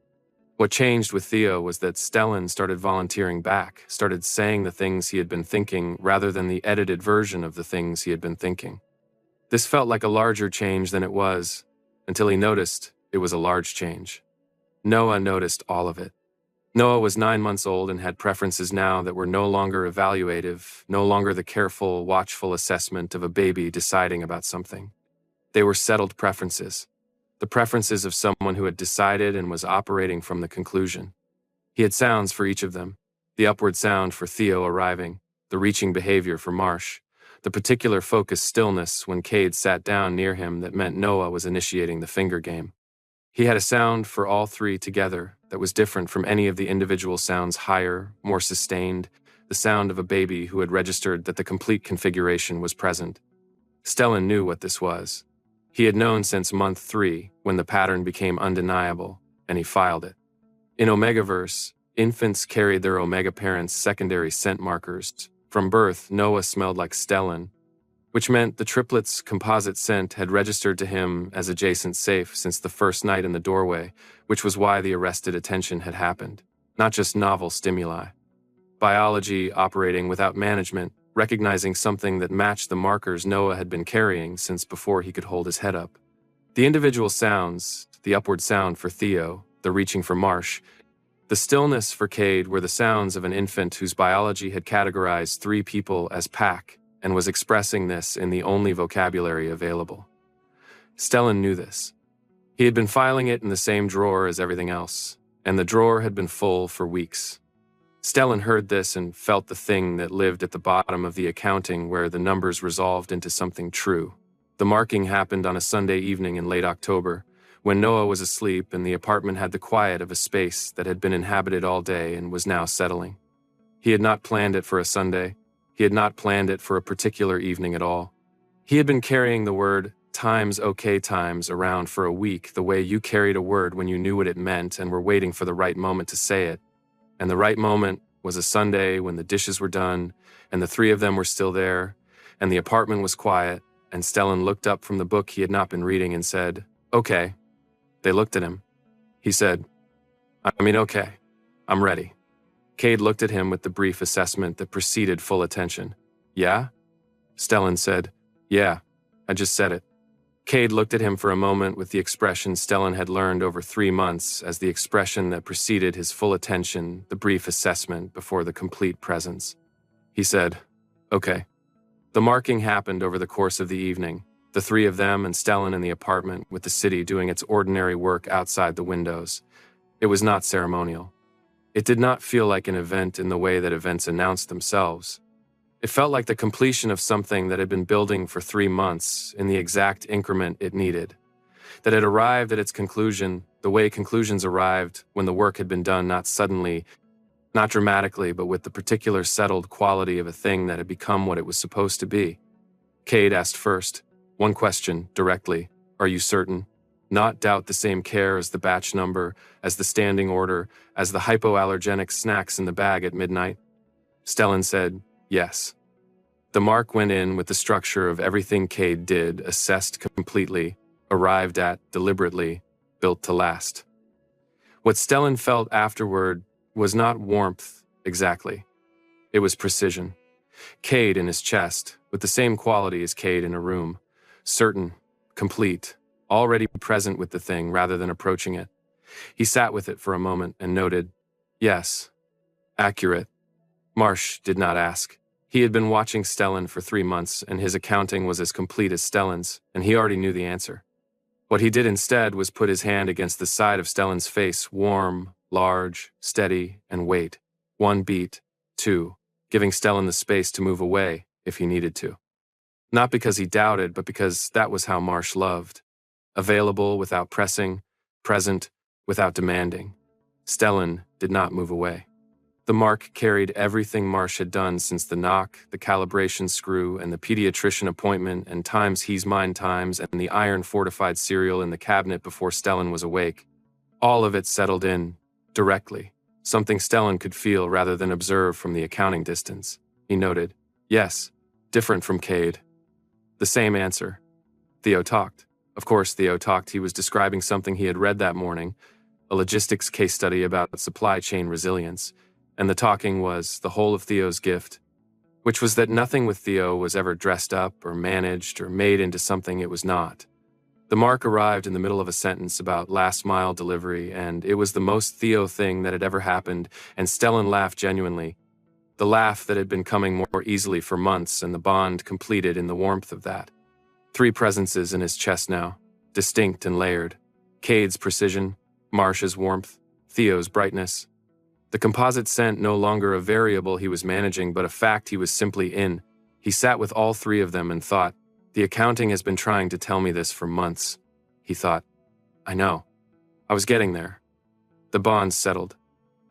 What changed with Theo was that Stellan started volunteering back, started saying the things he had been thinking rather than the edited version of the things he had been thinking. This felt like a larger change than it was, until he noticed it was a large change. Noah noticed all of it. Noah was 9 months old and had preferences now that were no longer evaluative, no longer the careful, watchful assessment of a baby deciding about something. They were settled preferences. The preferences of someone who had decided and was operating from the conclusion. He had sounds for each of them, the upward sound for Theo arriving, the reaching behavior for Marsh, the particular focused stillness when Cade sat down near him that meant Noah was initiating the finger game. He had a sound for all three together that was different from any of the individual sounds, higher, more sustained, the sound of a baby who had registered that the complete configuration was present. Stellan knew what this was. He had known since month 3, when the pattern became undeniable, and he filed it. In Omegaverse, infants carried their Omega parents' secondary scent markers. From birth, Noah smelled like Stellan, which meant the triplets' composite scent had registered to him as adjacent safe since the first night in the doorway, which was why the arrested attention had happened, not just novel stimuli. Biology operating without management, recognizing something that matched the markers Noah had been carrying since before he could hold his head up. The individual sounds, the upward sound for Theo, the reaching for Marsh, the stillness for Cade were the sounds of an infant whose biology had categorized 3 people as pack, and was expressing this in the only vocabulary available. Stellan knew this. He had been filing it in the same drawer as everything else, and the drawer had been full for weeks. Stellan heard this and felt the thing that lived at the bottom of the accounting where the numbers resolved into something true. The marking happened on a Sunday evening in late October, when Noah was asleep and the apartment had the quiet of a space that had been inhabited all day and was now settling. He had not planned it for a Sunday. He had not planned it for a particular evening at all. He had been carrying the word times okay times around for a week the way you carried a word when you knew what it meant and were waiting for the right moment to say it. And the right moment was a Sunday when the dishes were done and the 3 of them were still there and the apartment was quiet and Stellan looked up from the book he had not been reading and said, "Okay." They looked at him. He said, "Okay, I'm ready." Cade looked at him with the brief assessment that preceded full attention. "Yeah?" Stellan said, "Yeah, I just said it." Cade looked at him for a moment with the expression Stellan had learned over 3 months as the expression that preceded his full attention, the brief assessment before the complete presence. He said, "Okay." The marking happened over the course of the evening, the 3 of them and Stellan in the apartment with the city doing its ordinary work outside the windows. It was not ceremonial. It did not feel like an event in the way that events announce themselves. It felt like the completion of something that had been building for 3 months in the exact increment it needed. That had arrived at its conclusion, the way conclusions arrived when the work had been done not suddenly, not dramatically, but with the particular settled quality of a thing that had become what it was supposed to be. Cade asked first, one question, directly, "Are you certain?" Not doubt the same care as the batch number, as the standing order, as the hypoallergenic snacks in the bag at midnight. Stellan said, "Yes." The mark went in with the structure of everything Cade did, assessed completely, arrived at deliberately, built to last. What Stellan felt afterward was not warmth, exactly. It was precision. Cade in his chest, with the same quality as Cade in a room. Certain, complete, already present with the thing rather than approaching it. He sat with it for a moment and noted, "Yes, accurate." Marsh did not ask. He had been watching Stellan for 3 months and his accounting was as complete as Stellan's, and he already knew the answer. What he did instead was put his hand against the side of Stellan's face, warm, large, steady, and wait. 1 beat, 2, giving Stellan the space to move away if he needed to. Not because he doubted, but because that was how Marsh loved. Available without pressing, present without demanding. Stellan did not move away. The mark carried everything Marsh had done since the knock, the calibration screw, and the pediatrician appointment, and times he's mine times, and the iron-fortified cereal in the cabinet before Stellan was awake. All of it settled in, directly, something Stellan could feel rather than observe from the accounting distance. He noted, "Yes, different from Cade." The same answer. Theo talked. Of course, Theo talked. He was describing something he had read that morning, a logistics case study about supply chain resilience, and the talking was the whole of Theo's gift, which was that nothing with Theo was ever dressed up or managed or made into something it was not. The mark arrived in the middle of a sentence about last-mile delivery, and it was the most Theo thing that had ever happened, and Stellan laughed genuinely. The laugh that had been coming more easily for months, and the bond completed in the warmth of that. 3 presences in his chest now, distinct and layered. Cade's precision, Marsh's warmth, Theo's brightness. The composite scent no longer a variable he was managing, but a fact he was simply in. He sat with all 3 of them and thought, "The accounting has been trying to tell me this for months." He thought, "I know." I was getting there. The bond settled.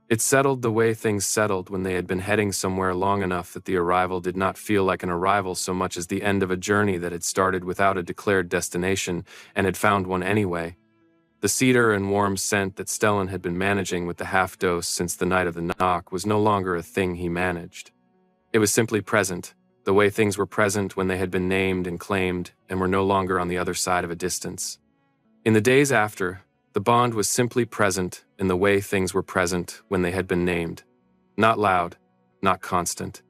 It settled the way things settled when they had been heading somewhere long enough that the arrival did not feel like an arrival so much as the end of a journey that had started without a declared destination and had found one anyway. The cedar and warm scent that Stellan had been managing with the half-dose since the night of the knock was no longer a thing he managed. It was simply present, the way things were present when they had been named and claimed and were no longer on the other side of a distance. In the days after, the bond was simply present in the way things were present when they had been named. Not loud, not constant.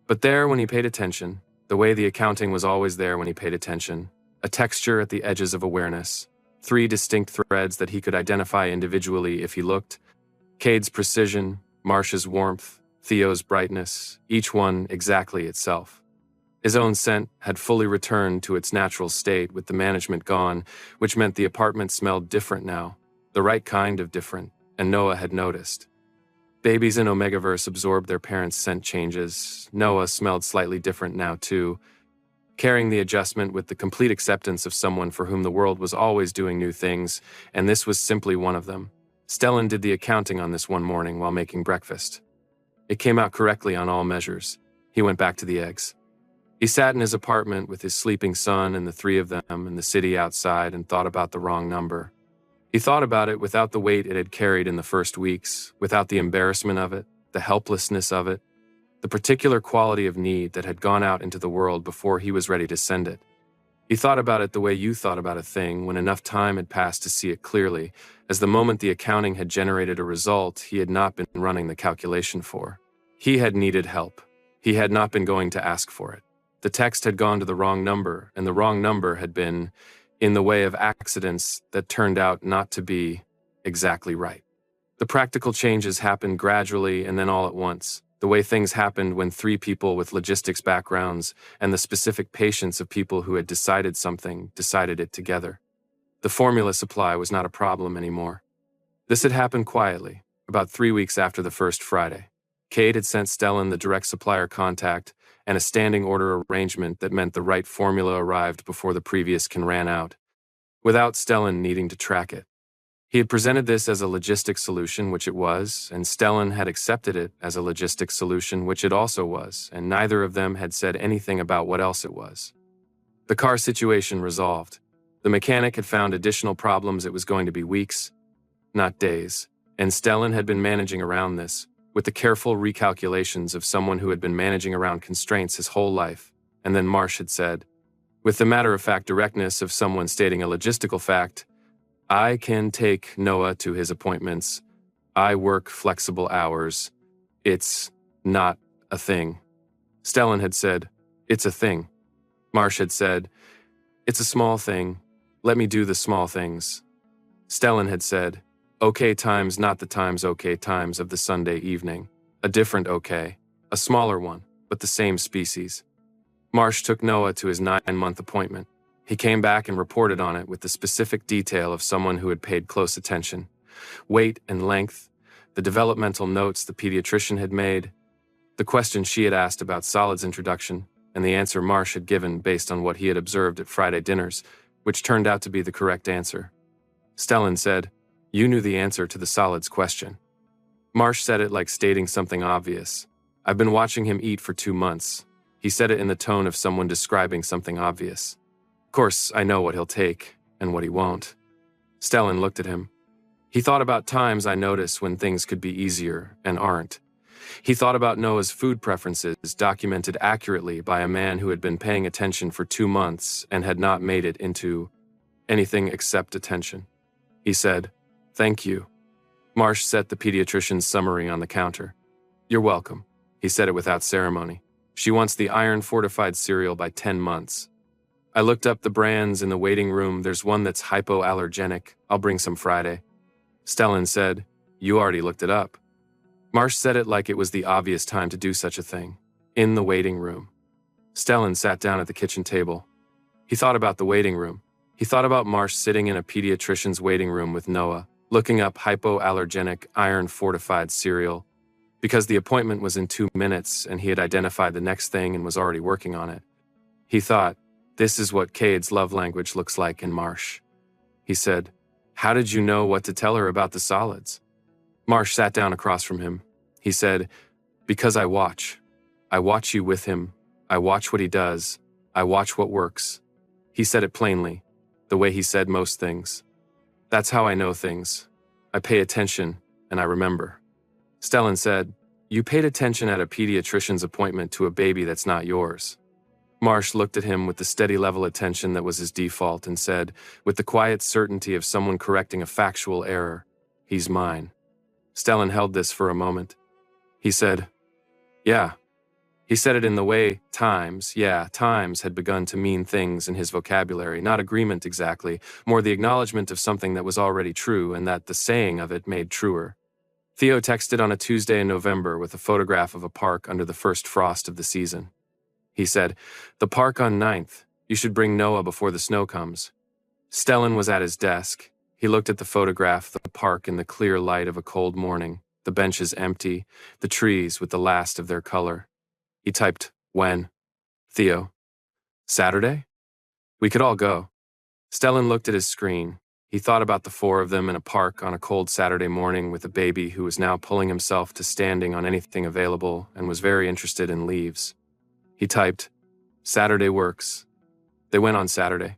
But there when he paid attention, the way the accounting was always there when he paid attention, a texture at the edges of awareness, 3 distinct threads that he could identify individually if he looked, Cade's precision, Marsh's warmth, Theo's brightness, each one exactly itself. His own scent had fully returned to its natural state with the management gone, which meant the apartment smelled different now, the right kind of different, and Noah had noticed. Babies in Omegaverse absorbed their parents' scent changes. Noah smelled slightly different now too, carrying the adjustment with the complete acceptance of someone for whom the world was always doing new things, and this was simply one of them. Stellan did the accounting on this one morning while making breakfast. It came out correctly on all measures. He went back to the eggs. He sat in his apartment with his sleeping son and the 3 of them and the city outside and thought about the wrong number. He thought about it without the weight it had carried in the first weeks, without the embarrassment of it, the helplessness of it, the particular quality of need that had gone out into the world before he was ready to send it. He thought about it the way you thought about a thing when enough time had passed to see it clearly, as the moment the accounting had generated a result he had not been running the calculation for. He had needed help. He had not been going to ask for it. The text had gone to the wrong number, and the wrong number had been in the way of accidents that turned out not to be exactly right. The practical changes happened gradually and then all at once, the way things happened when 3 people with logistics backgrounds and the specific patience of people who had decided something decided it together. The formula supply was not a problem anymore. This had happened quietly, about 3 weeks after the first Friday. Cade had sent Stellan the direct supplier contact and a standing order arrangement that meant the right formula arrived before the previous can ran out, without Stellan needing to track it. He had presented this as a logistic solution, which it was, and Stellan had accepted it as a logistic solution, which it also was, and neither of them had said anything about what else it was. The car situation resolved. The mechanic had found additional problems. It was going to be weeks, not days, and Stellan had been managing around this, with the careful recalculations of someone who had been managing around constraints his whole life. And then Marsh had said, with the matter-of-fact directness of someone stating a logistical fact, I can take Noah to his appointments. I work flexible hours. It's not a thing. Stellan had said, it's a thing. Marsh had said, it's a small thing. Let me do the small things. Stellan had said, okay times, not the times okay times of the Sunday evening. A different okay, a smaller one, but the same species. Marsh took Noah to his 9-month appointment. He came back and reported on it with the specific detail of someone who had paid close attention. Weight and length, the developmental notes the pediatrician had made, the question she had asked about solids introduction, and the answer Marsh had given based on what he had observed at Friday dinners, which turned out to be the correct answer. Stellan said, you knew the answer to the solids question. Marsh said it like stating something obvious. I've been watching him eat for 2 months. He said it in the tone of someone describing something obvious. Of course, I know what he'll take and what he won't. Stellan looked at him. He thought about times I notice when things could be easier and aren't. He thought about Noah's food preferences documented accurately by a man who had been paying attention for 2 months and had not made it into anything except attention. He said, thank you. Marsh set the pediatrician's summary on the counter. You're welcome. He said it without ceremony. She wants the iron-fortified cereal by 10 months. I looked up the brands in the waiting room. There's one that's hypoallergenic. I'll bring some Friday. Stellan said, you already looked it up. Marsh said it like it was the obvious time to do such a thing. In the waiting room. Stellan sat down at the kitchen table. He thought about the waiting room. He thought about Marsh sitting in a pediatrician's waiting room with Noah, looking up hypoallergenic iron-fortified cereal, because the appointment was in 2 minutes and he had identified the next thing and was already working on it. He thought, this is what Cade's love language looks like in Marsh. He said, How did you know what to tell her about the solids? Marsh sat down across from him. He said, because I watch. I watch you with him. I watch what he does. I watch what works. He said it plainly, the way he said most things. That's how I know things. I pay attention, and I remember. Stellan said, you paid attention at a pediatrician's appointment to a baby that's not yours. Marsh looked at him with the steady level attention that was his default and said, with the quiet certainty of someone correcting a factual error, he's mine. Stellan held this for a moment. He said, yeah. He said it in the way times had begun to mean things in his vocabulary, not agreement exactly, more the acknowledgement of something that was already true and that the saying of it made truer. Theo texted on a Tuesday in November with a photograph of a park under the first frost of the season. He said, the park on 9th. You should bring Noah before the snow comes. Stellan was at his desk. He looked at the photograph, the park in the clear light of a cold morning, the benches empty, the trees with the last of their color. He typed, when? Theo. Saturday? We could all go. Stellan looked at his screen. He thought about the four of them in a park on a cold Saturday morning with a baby who was now pulling himself to standing on anything available and was very interested in leaves. He typed, Saturday works. They went on Saturday.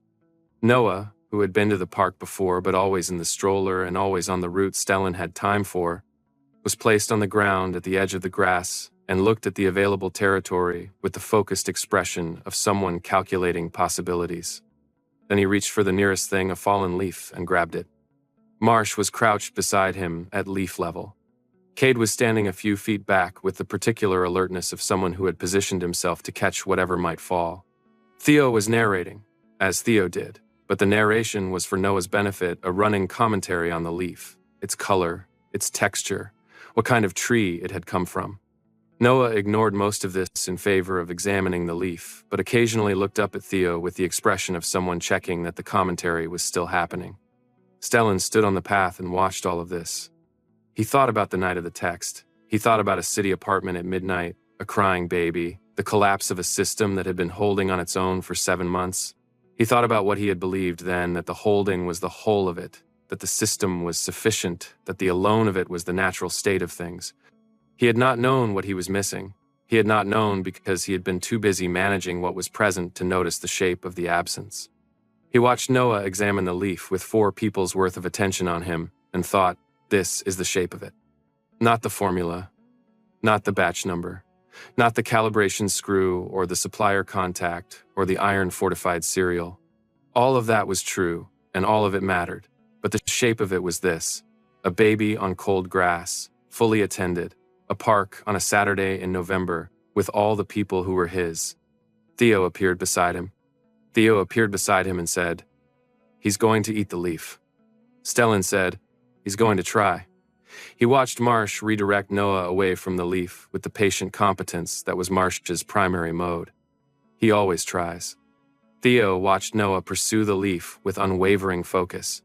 Noah, who had been to the park before but always in the stroller and always on the route Stellan had time for, was placed on the ground at the edge of the grass and looked at the available territory with the focused expression of someone calculating possibilities. Then he reached for the nearest thing, a fallen leaf, and grabbed it. Marsh was crouched beside him at leaf level. Cade was standing a few feet back with the particular alertness of someone who had positioned himself to catch whatever might fall. Theo was narrating, as Theo did, but the narration was for Noah's benefit, a running commentary on the leaf, its color, its texture, what kind of tree it had come from. Noah ignored most of this in favor of examining the leaf, but occasionally looked up at Theo with the expression of someone checking that the commentary was still happening. Stellan stood on the path and watched all of this. He thought about the night of the text. He thought about a city apartment at midnight, a crying baby, the collapse of a system that had been holding on its own for 7 months. He thought about what he had believed then, that the holding was the whole of it, that the system was sufficient, that the alone of it was the natural state of things. He had not known what he was missing. He had not known because he had been too busy managing what was present to notice the shape of the absence. He watched Noah examine the leaf with 4 people's worth of attention on him and thought, this is the shape of it. Not the formula, not the batch number, not the calibration screw or the supplier contact or the iron-fortified cereal. All of that was true, and all of it mattered, but the shape of it was this: a baby on cold grass, fully attended, a park on a Saturday in November, with all the people who were his. Theo appeared beside him. Theo appeared beside him and said, he's going to eat the leaf. Stellan said, he's going to try. He watched Marsh redirect Noah away from the leaf with the patient competence that was Marsh's primary mode. He always tries. Theo watched Noah pursue the leaf with unwavering focus.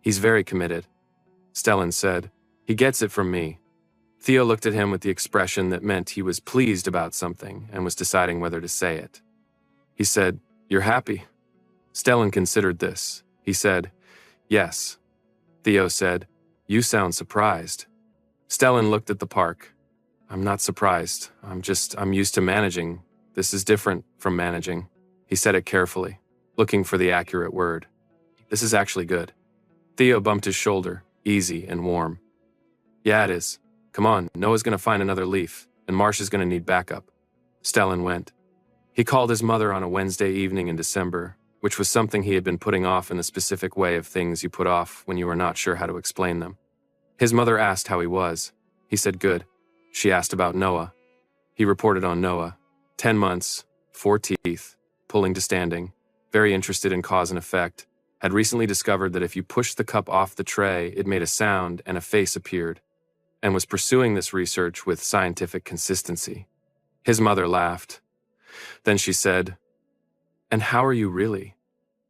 He's very committed. Stellan said, he gets it from me. Theo looked at him with the expression that meant he was pleased about something and was deciding whether to say it. He said, you're happy? Stellan considered this. He said, yes. Theo said, you sound surprised. Stellan looked at the park. I'm not surprised. I'm used to managing. This is different from managing. He said it carefully, looking for the accurate word. This is actually good. Theo bumped his shoulder, easy and warm. Yeah, it is. Come on, Noah's going to find another leaf, and Marsh is going to need backup. Stellan went. He called his mother on a Wednesday evening in December, which was something he had been putting off in the specific way of things you put off when you were not sure how to explain them. His mother asked how he was. He said good. She asked about Noah. He reported on Noah. 10 months, 4 teeth, pulling to standing, very interested in cause and effect, had recently discovered that if you pushed the cup off the tray, it made a sound and a face appeared, and was pursuing this research with scientific consistency. His mother laughed. Then she said, and how are you really?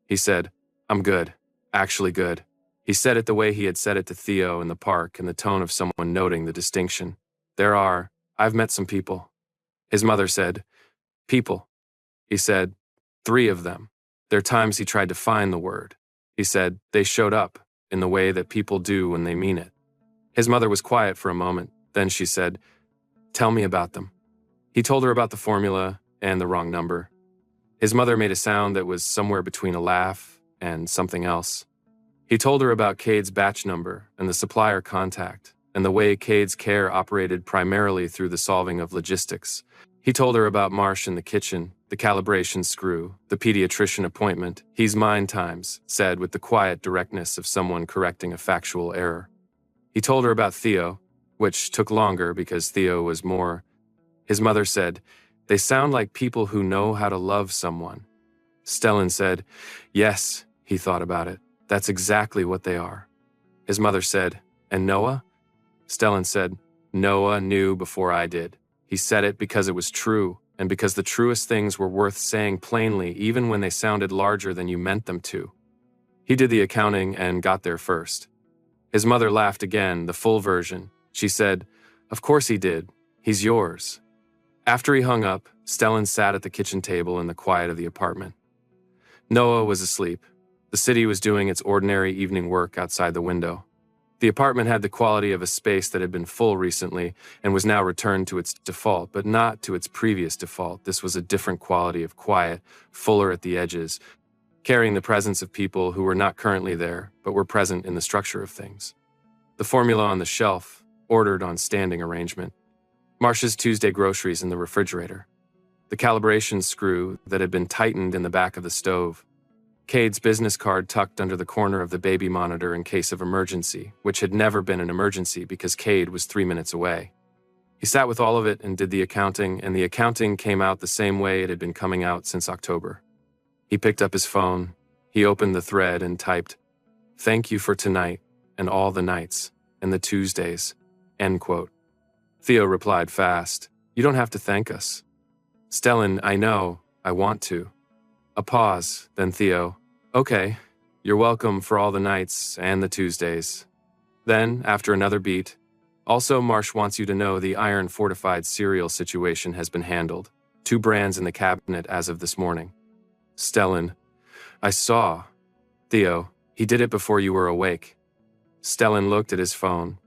He said, I'm good, actually good. He said it the way he had said it to Theo in the park, in the tone of someone noting the distinction. I've met some people. His mother said, people. He said, 3 of them. There are times he tried to find the word. He said, they showed up, in the way that people do when they mean it. His mother was quiet for a moment, then she said, "Tell me about them." He told her about the formula and the wrong number. His mother made a sound that was somewhere between a laugh and something else. He told her about Cade's batch number and the supplier contact, and the way Cade's care operated primarily through the solving of logistics. He told her about Marsh in the kitchen, the calibration screw, the pediatrician appointment, he's mine times, said with the quiet directness of someone correcting a factual error. He told her about Theo, which took longer because Theo was more. His mother said, "They sound like people who know how to love someone." Stellan said, "Yes," he thought about it. "That's exactly what they are." His mother said, "And Noah?" Stellan said, "Noah knew before I did. He said it because it was true, and because the truest things were worth saying plainly even when they sounded larger than you meant them to." He did the accounting and got there first. His mother laughed again, the full version. She said, "Of course he did. He's yours." After he hung up, Stellan sat at the kitchen table in the quiet of the apartment. Noah was asleep. The city was doing its ordinary evening work outside the window. The apartment had the quality of a space that had been full recently and was now returned to its default, but not to its previous default. This was a different quality of quiet, fuller at the edges, carrying the presence of people who were not currently there, but were present in the structure of things. The formula on the shelf, ordered on standing arrangement. Marsh's Tuesday groceries in the refrigerator. The calibration screw that had been tightened in the back of the stove. Cade's business card tucked under the corner of the baby monitor in case of emergency, which had never been an emergency because Cade was 3 minutes away. He sat with all of it and did the accounting, and the accounting came out the same way it had been coming out since October. He picked up his phone. He opened the thread and typed, "Thank you for tonight and all the nights and the Tuesdays." End quote. Theo replied fast, "You don't have to thank us." Stellan, "I know, I want to." A pause, then Theo, "Okay, you're welcome for all the nights and the Tuesdays." Then, after another beat, "Also, Marsh wants you to know the iron-fortified cereal situation has been handled. 2 brands in the cabinet as of this morning." Stellan, "I saw." Theo, "He did it before you were awake." Stellan looked at his phone.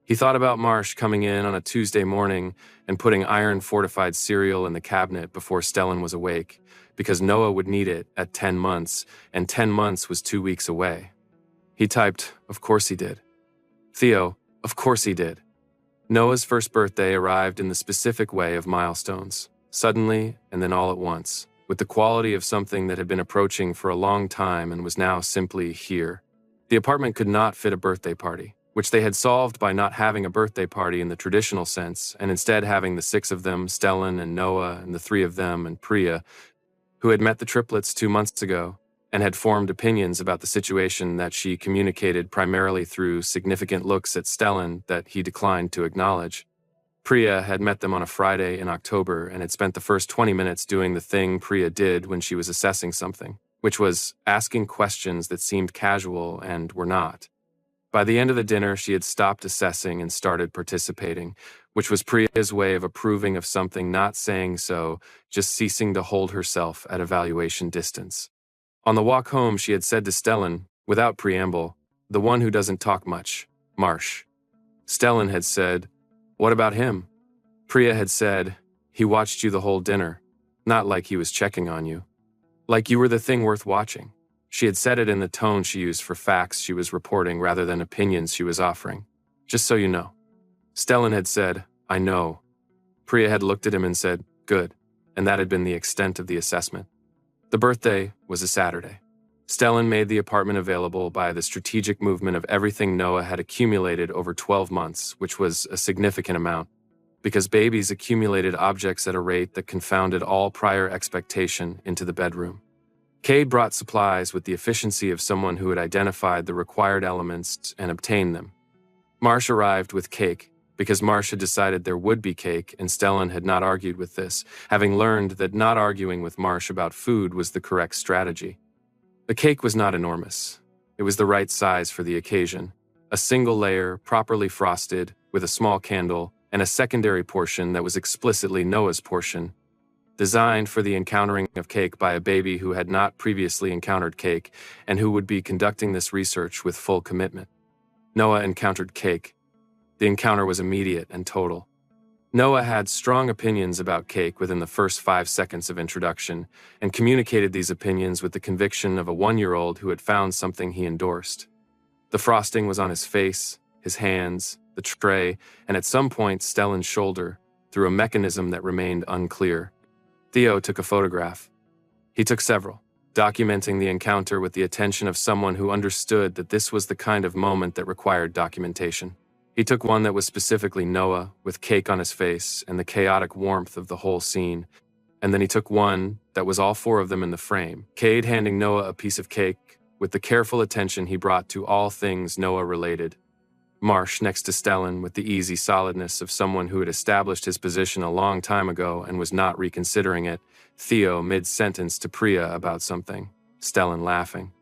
He thought about Marsh coming in on a Tuesday morning and putting iron-fortified cereal in the cabinet before Stellan was awake, because Noah would need it at 10 months, and 10 months was 2 weeks away. He typed, "Of course he did." Theo, "Of course he did." Noah's first birthday arrived in the specific way of milestones, suddenly and then all at once, with the quality of something that had been approaching for a long time and was now simply here. The apartment could not fit a birthday party, which they had solved by not having a birthday party in the traditional sense, and instead having the 6 of them, Stellan and Noah, and the 3 of them and Priya, who had met the triplets 2 months ago and had formed opinions about the situation that she communicated primarily through significant looks at Stellan that he declined to acknowledge. Priya had met them on a Friday in October and had spent the first 20 minutes doing the thing Priya did when she was assessing something, which was asking questions that seemed casual and were not. By the end of the dinner, she had stopped assessing and started participating, which was Priya's way of approving of something, not saying so, just ceasing to hold herself at evaluation distance. On the walk home, she had said to Stellan, without preamble, "The one who doesn't talk much, Marsh." Stellan had said, "What about him?" Priya had said, "He watched you the whole dinner, not like he was checking on you. Like you were the thing worth watching." She had said it in the tone she used for facts she was reporting rather than opinions she was offering. "Just so you know." Stellan had said, "I know." Priya had looked at him and said, "Good," and that had been the extent of the assessment. The birthday was a Saturday. Stellan made the apartment available by the strategic movement of everything Noah had accumulated over 12 months, which was a significant amount, because babies accumulated objects at a rate that confounded all prior expectation into the bedroom. Cade brought supplies with the efficiency of someone who had identified the required elements and obtained them. Marsh arrived with cake, because Marsh had decided there would be cake, and Stellan had not argued with this, having learned that not arguing with Marsh about food was the correct strategy. The cake was not enormous. It was the right size for the occasion. A single layer, properly frosted, with a small candle, and a secondary portion that was explicitly Noah's portion. designed for the encountering of cake by a baby who had not previously encountered cake and who would be conducting this research with full commitment. Noah encountered cake. The encounter was immediate and total. Noah had strong opinions about cake within the first 5 seconds of introduction and communicated these opinions with the conviction of a 1-year-old who had found something he endorsed. The frosting was on his face, his hands, the tray, and at some point Stellan's shoulder, through a mechanism that remained unclear. Theo took a photograph. He took several, documenting the encounter with the attention of someone who understood that this was the kind of moment that required documentation. He took one that was specifically Noah, with cake on his face and the chaotic warmth of the whole scene, and then he took one that was all 4 of them in the frame, Cade handing Noah a piece of cake, with the careful attention he brought to all things Noah-related. Marsh next to Stellan with the easy solidness of someone who had established his position a long time ago and was not reconsidering it. Theo mid-sentence to Priya about something. Stellan laughing.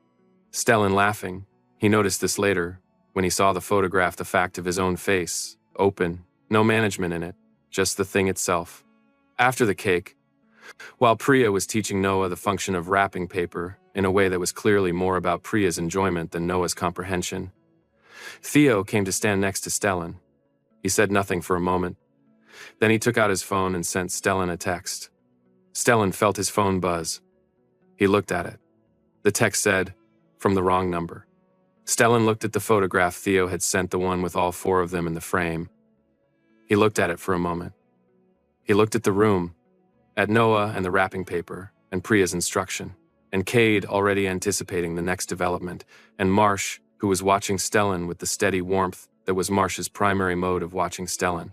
He noticed this later, when he saw the photograph, the fact of his own face, open, no management in it, just the thing itself. After the cake, while Priya was teaching Noah the function of wrapping paper in a way that was clearly more about Priya's enjoyment than Noah's comprehension, Theo came to stand next to Stellan. He said nothing for a moment. Then he took out his phone and sent Stellan a text. Stellan felt his phone buzz. He looked at it. The text said, "From the wrong number." Stellan looked at the photograph Theo had sent, the one with all 4 of them in the frame. He looked at it for a moment. He looked at the room, at Noah and the wrapping paper, and Priya's instruction, and Cade already anticipating the next development, and Marsh, who was watching Stellan with the steady warmth that was Marsh's primary mode of watching Stellan.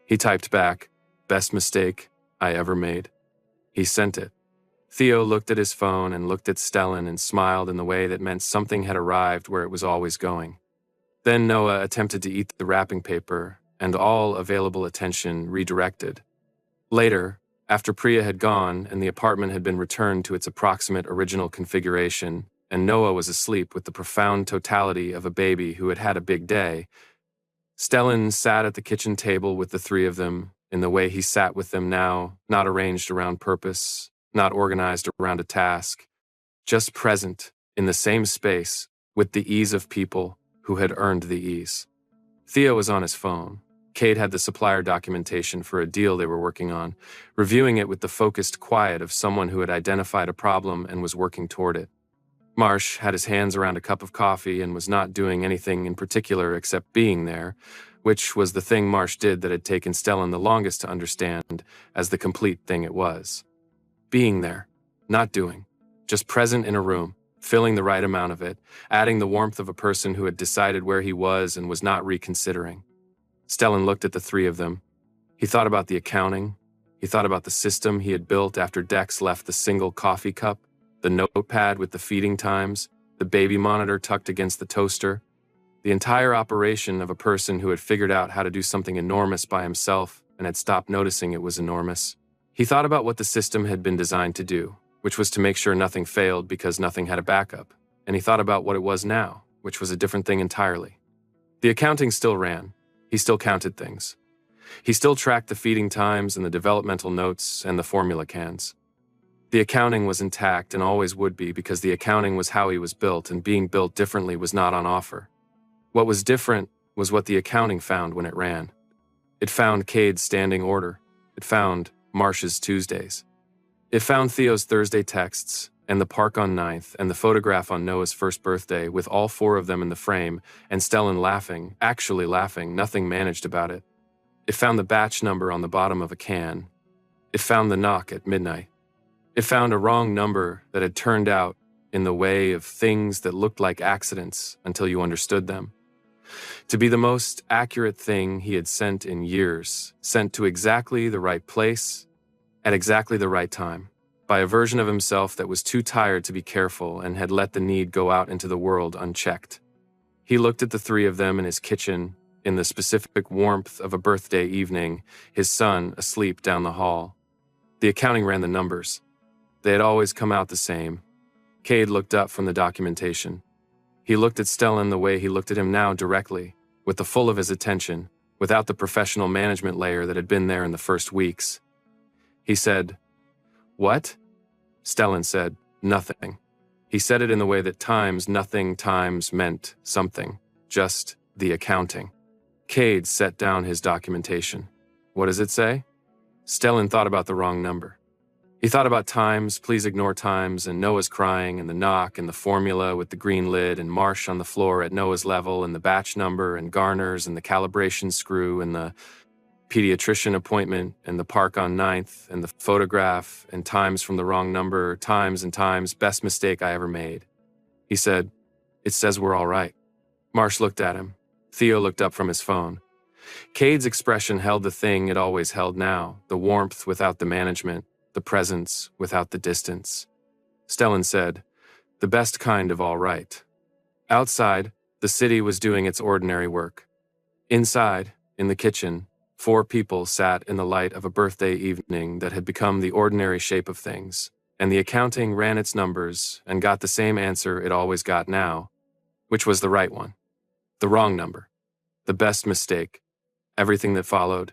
He typed back, "Best mistake I ever made." He sent it. Theo looked at his phone and looked at Stellan and smiled in the way that meant something had arrived where it was always going. Then Noah attempted to eat the wrapping paper, and all available attention redirected. Later, after Priya had gone and the apartment had been returned to its approximate original configuration, and Noah was asleep with the profound totality of a baby who had had a big day, Stellan sat at the kitchen table with the 3 of them, in the way he sat with them now, not arranged around purpose, not organized around a task, just present in the same space with the ease of people who had earned the ease. Theo was on his phone. Cade had the supplier documentation for a deal they were working on, reviewing it with the focused quiet of someone who had identified a problem and was working toward it. Marsh had his hands around a cup of coffee and was not doing anything in particular except being there, which was the thing Marsh did that had taken Stellan the longest to understand as the complete thing it was. Being there, not doing, just present in a room, filling the right amount of it, adding the warmth of a person who had decided where he was and was not reconsidering. Stellan looked at the 3 of them. He thought about the accounting. He thought about the system he had built after Dex left the single coffee cup, the notepad with the feeding times, the baby monitor tucked against the toaster, the entire operation of a person who had figured out how to do something enormous by himself and had stopped noticing it was enormous. He thought about what the system had been designed to do, which was to make sure nothing failed because nothing had a backup, and he thought about what it was now, which was a different thing entirely. The accounting still ran. He still counted things. He still tracked the feeding times and the developmental notes and the formula cans. The accounting was intact and always would be because the accounting was how he was built, and being built differently was not on offer. What was different was what the accounting found when it ran. It found Cade's standing order. It found Marsh's Tuesdays. It found Theo's Thursday texts, and the park on 9th, and the photograph on Noah's first birthday with all 4 of them in the frame, and Stellan laughing, actually laughing, nothing managed about it. It found the batch number on the bottom of a can. It found the knock at midnight. It found a wrong number that had turned out in the way of things that looked like accidents until you understood them, to be the most accurate thing he had sent in years, sent to exactly the right place, at exactly the right time, by a version of himself that was too tired to be careful and had let the need go out into the world unchecked. He looked at the 3 of them in his kitchen, in the specific warmth of a birthday evening, his son asleep down the hall. The accounting ran the numbers. They had always come out the same. Cade looked up from the documentation. He looked at Stellan the way he looked at him now, directly, with the full of his attention, without the professional management layer that had been there in the first weeks. He said, What? Stellan said, nothing. He said it in the way that times nothing times meant something, just the accounting. Cade set down his documentation. What does it say? Stellan thought about the wrong number. He thought about times, please ignore times, and Noah's crying, and the knock, and the formula with the green lid, and Marsh on the floor at Noah's level, and the batch number, and Garner's, and the calibration screw, and the pediatrician appointment, and the park on Ninth, and the photograph, and times from the wrong number, times and times, best mistake I ever made. He said, "It says we're all right." Marsh looked at him. Theo looked up from his phone. Cade's expression held the thing it always held now, the warmth without the management, the presence without the distance. Stellan said, "The best kind of all right." Outside, the city was doing its ordinary work. Inside, in the kitchen, 4 people sat in the light of a birthday evening that had become the ordinary shape of things, and the accounting ran its numbers and got the same answer it always got now, which was the right one. The wrong number. The best mistake. Everything that followed.